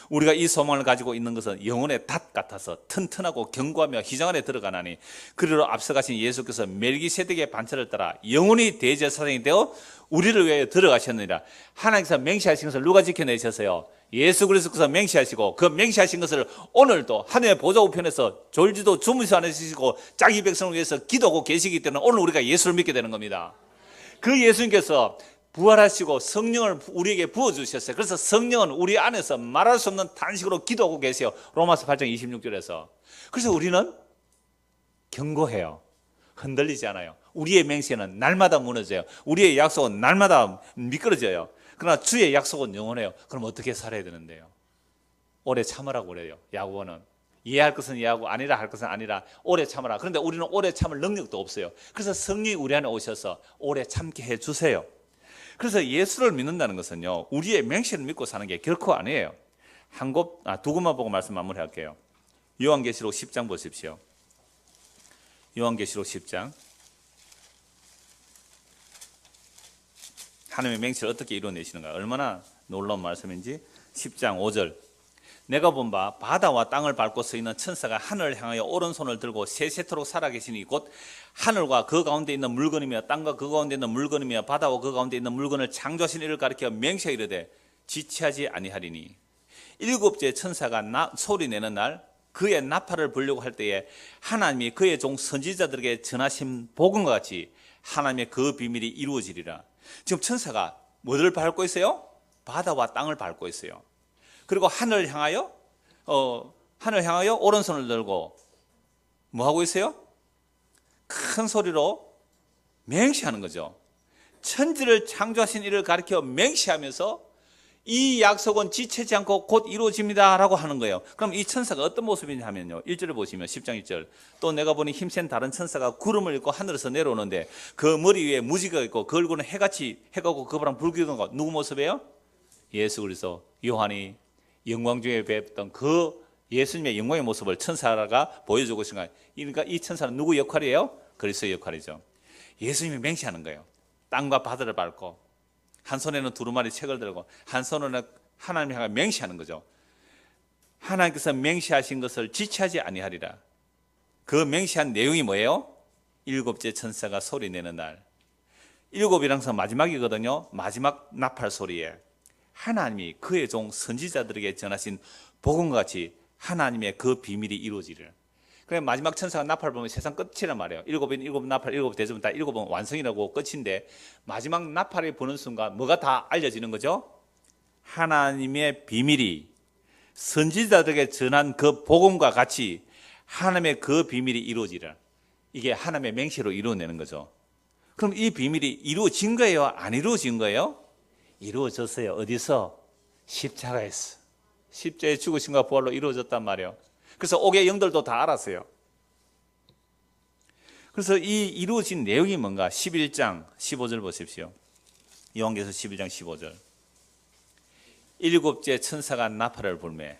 우리가 이 소망을 가지고 있는 것은 영혼의 닷 같아서 튼튼하고 견고하며 희장 안에 들어가나니, 그리로 앞서가신 예수께서 멜기세덱의 반차를 따라 영원히 대제사장이 되어 우리를 위하여 들어가셨느니라. 하나님께서 맹세하신 것을 누가 지켜내셨어요? 예수 그리스도께서 맹세하시고, 그 맹세하신 것을 오늘도 하나님의 보좌 우편에서 졸지도 주무시 않으시고 자기 백성을 위해서 기도하고 계시기 때문에 오늘 우리가 예수를 믿게 되는 겁니다. 그 예수님께서 부활하시고 성령을 우리에게 부어주셨어요. 그래서 성령은 우리 안에서 말할 수 없는 탄식으로 기도하고 계세요. 로마서 8장 26절에서. 그래서 우리는 견고해요. 흔들리지 않아요. 우리의 맹세는 날마다 무너져요. 우리의 약속은 날마다 미끄러져요. 그러나 주의 약속은 영원해요. 그럼 어떻게 살아야 되는데요? 오래 참으라고 그래요. 야고보는 이해할 것은 이해하고 아니라 할 것은 아니라 오래 참으라. 그런데 우리는 오래 참을 능력도 없어요. 그래서 성령이 우리 안에 오셔서 오래 참게 해주세요. 그래서 예수를 믿는다는 것은요, 우리의 맹세를 믿고 사는 게 결코 아니에요. 두 곳만 보고 말씀 마무리할게요. 요한계시록 10장 보십시오. 요한계시록 10장. 하나님의 맹세를 어떻게 이루어내시는가, 얼마나 놀라운 말씀인지. 10장 5절. 내가 본 바 바다와 땅을 밟고 서 있는 천사가 하늘을 향하여 오른손을 들고 세세토록 살아계시니 곧 하늘과 그 가운데 있는 물건이며 땅과 그 가운데 있는 물건이며 바다와 그 가운데 있는 물건을 창조하신 이를 가리켜 맹세하여 이르되 지체하지 아니하리니. 일곱째 천사가 소리내는 날 그의 나팔을 불려고 할 때에 하나님이 그의 종 선지자들에게 전하신 복음과 같이 하나님의 그 비밀이 이루어지리라. 지금 천사가 뭐를 밟고 있어요? 바다와 땅을 밟고 있어요. 그리고 하늘을 향하여 오른손을 들고 뭐 하고 있어요? 큰 소리로 맹세하는 거죠. 천지를 창조하신 이를 가리켜 맹세하면서 이 약속은 지체지 않고 곧 이루어집니다 라고 하는 거예요. 그럼 이 천사가 어떤 모습이냐 하면요, 1절을 보시면 10장 1절. 또 내가 보니 힘센 다른 천사가 구름을 입고 하늘에서 내려오는데 그 머리 위에 무지가 있고 그 얼굴은 해가 오고 그보랑 불기둥 것. 누구 모습이에요? 예수 그리스도. 요한이 영광 중에 뵙던 그 예수님의 영광의 모습을 천사가 보여주고 있는 거예요. 그러니까 이 천사는 누구 역할이에요? 그리스도의 역할이죠. 예수님이 맹세하는 거예요. 땅과 바다를 밟고 한 손에는 두루마리 책을 들고 한 손에는 하나님을 향해 맹세하는 거죠. 하나님께서 맹세하신 것을 지체하지 아니하리라. 그 맹세한 내용이 뭐예요? 일곱째 천사가 소리내는 날. 일곱이라는 것은 마지막이거든요. 마지막 나팔 소리에 하나님이 그의 종 선지자들에게 전하신 복음과 같이 하나님의 그 비밀이 이루어지리라. 그래, 마지막 천사가 나팔을 보면 세상 끝이란 말이에요. 일곱 나팔, 일곱 대접은 다 일곱은 완성이라고 끝인데, 마지막 나팔이 부는 순간 뭐가 다 알려지는 거죠? 하나님의 비밀이 선지자들에게 전한 그 복음과 같이 하나님의 그 비밀이 이루어지리라. 이게 하나님의 맹세로 이루어내는 거죠. 그럼 이 비밀이 이루어진 거예요? 안 이루어진 거예요? 이루어졌어요. 어디서? 십자가에서. 십자가의 죽으심과 부활로 이루어졌단 말이에요. 그래서 옥의 영들도 다 알았어요. 그래서 이 이루어진 내용이 뭔가? 11장 15절 보십시오. 요한계시록 11장 15절. 일곱째 천사가 나팔을 불매.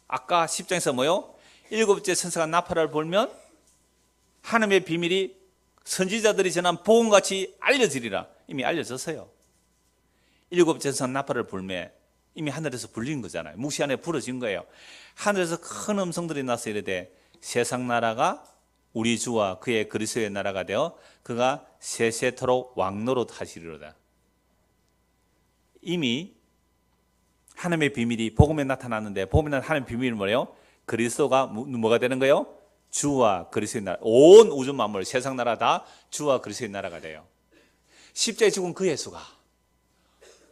아까 10장에서 뭐요? 일곱째 천사가 나팔을 불면 하나님의 비밀이 선지자들이 전한 복음같이 알려지리라. 이미 알려졌어요. 일곱째 천사가 나팔을 불매. 이미 하늘에서 불린 거잖아요. 묵시 안에 부러진 거예요. 하늘에서 큰 음성들이 나서 이르되 세상 나라가 우리 주와 그의 그리스도의 나라가 되어 그가 세세토록 왕노릇 하시리로다. 이미 하나님의 비밀이 복음에 나타났는데, 복음에 나타난 하나님의 비밀은 뭐예요? 그리스도가 뭐가 되는 거예요? 주와 그리스도의 나라. 온 우주 만물 세상 나라 다 주와 그리스도의 나라가 돼요. 십자가에 죽은 그 예수가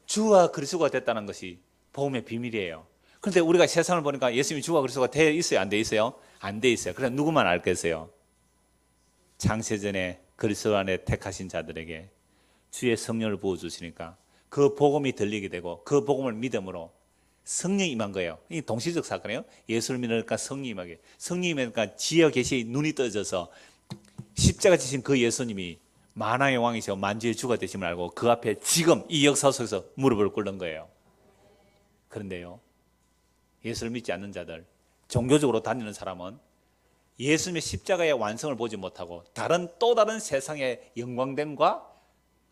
주와 그리스도가 됐다는 것이 복음의 비밀이에요. 그런데 우리가 세상을 보니까 예수님이 주와 그리스도가 돼 있어요? 안 돼 있어요? 안 돼 있어요. 그래서 누구만 알겠어요? 창세전에 그리스도 안에 택하신 자들에게 주의 성령을 부어주시니까 그 복음이 들리게 되고 그 복음을 믿음으로 성령이 임한 거예요. 이 동시적 사건이에요. 예수를 믿으니까 성령이 임하게. 성령이 임하니까 지혜 계시 눈이 떠져서 십자가 지신 그 예수님이 만왕의 왕이시고 만주의 주가 되심을 알고 그 앞에 지금 이 역사 속에서 무릎을 꿇는 거예요. 그런데요, 예수를 믿지 않는 자들, 종교적으로 다니는 사람은 예수님의 십자가의 완성을 보지 못하고 또 다른 세상의 영광됨과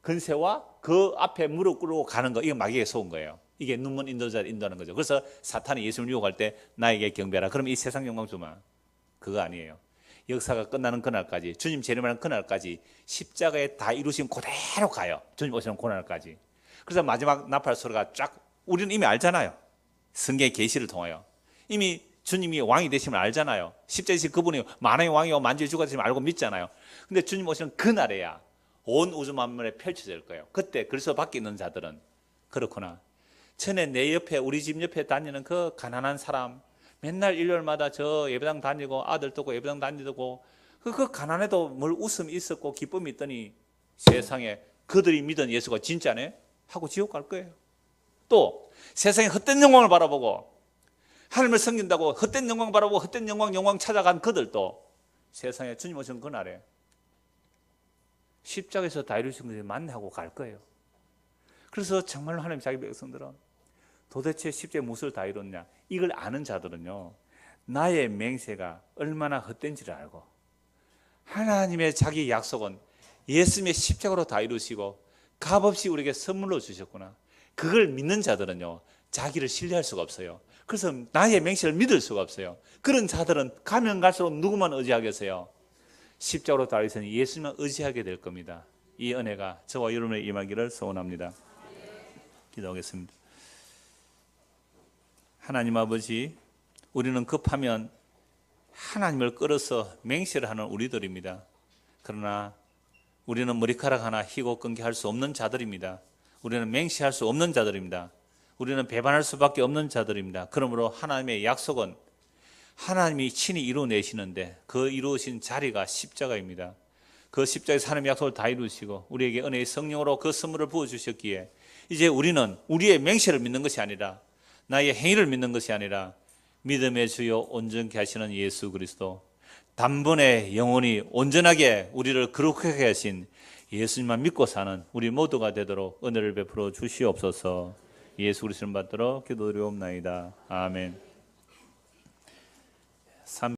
근세와 그 앞에 무릎 꿇고 가는 거, 이게 마귀에 속은 거예요. 이게 눈먼 인도자를 인도하는 거죠. 그래서 사탄이 예수를 유혹할 때 나에게 경배하라. 그럼 이 세상 영광 주마. 그거 아니에요. 역사가 끝나는 그날까지, 주님 재림하는 그날까지 십자가에 다 이루신 그대로 가요. 주님 오시는 그날까지. 그래서 마지막 나팔 소리가 쫙, 우리는 이미 알잖아요. 성경의 계시를 통하여 이미 주님이 왕이 되심을 알잖아요. 십자가에 지신 그분이 만왕의 왕이고 만주의 주가 되심을 알고 믿잖아요. 근데 주님 오시는 그날에야 온 우주 만물에 펼쳐질 거예요. 그때 그리스도 밖에 있는 자들은 그렇구나. 전에 내 옆에, 우리 집 옆에 다니는 그 가난한 사람, 맨날 일요일마다 저 예배당 다니고 아들 두고 예배당 다니고 그 가난해도 뭘 웃음이 있었고 기쁨이 있더니 세상에 그들이 믿은 예수가 진짜네? 하고 지옥 갈 거예요. 또 세상에 헛된 영광을 바라보고 하나님을 섬긴다고 헛된 영광 바라보고 헛된 영광 찾아간 그들도 세상에 주님 오신 그날에 십자가에서 다 이루신 것을 만나고 갈 거예요. 그래서 정말로 하나님 자기 백성들은 도대체 십자가에 무엇을 다 이뤘냐, 이걸 아는 자들은요, 나의 맹세가 얼마나 헛된지를 알고 하나님의 자기 약속은 예수님의 십자가로 다 이루시고 값없이 우리에게 선물로 주셨구나, 그걸 믿는 자들은요 자기를 신뢰할 수가 없어요. 그래서 나의 맹세를 믿을 수가 없어요. 그런 자들은 가면 갈수록 누구만 의지하겠어요? 십자가로 다 이루신 예수님만 의지하게 될 겁니다. 이 은혜가 저와 여러분의 임하기를 소원합니다. 기도하겠습니다. 하나님 아버지, 우리는 급하면 하나님을 끌어서 맹세를 하는 우리들입니다. 그러나 우리는 머리카락 하나 희고 끈게 할 수 없는 자들입니다. 우리는 맹세할 수 없는 자들입니다. 우리는 배반할 수밖에 없는 자들입니다. 그러므로 하나님의 약속은 하나님이 친히 이루어내시는데 그 이루어진 자리가 십자가입니다. 그 십자가에서 하나님의 약속을 다 이루시고 우리에게 은혜의 성령으로 그 선물을 부어주셨기에 이제 우리는 우리의 맹세를 믿는 것이 아니라, 나의 행위를 믿는 것이 아니라 믿음의 주요 온전케 하시는 예수 그리스도, 단번에 영원히 온전하게 우리를 거룩하게 하신 예수님만 믿고 사는 우리 모두가 되도록 은혜를 베풀어 주시옵소서. 예수 그리스도를 받들어 기도드리옵나이다. 아멘.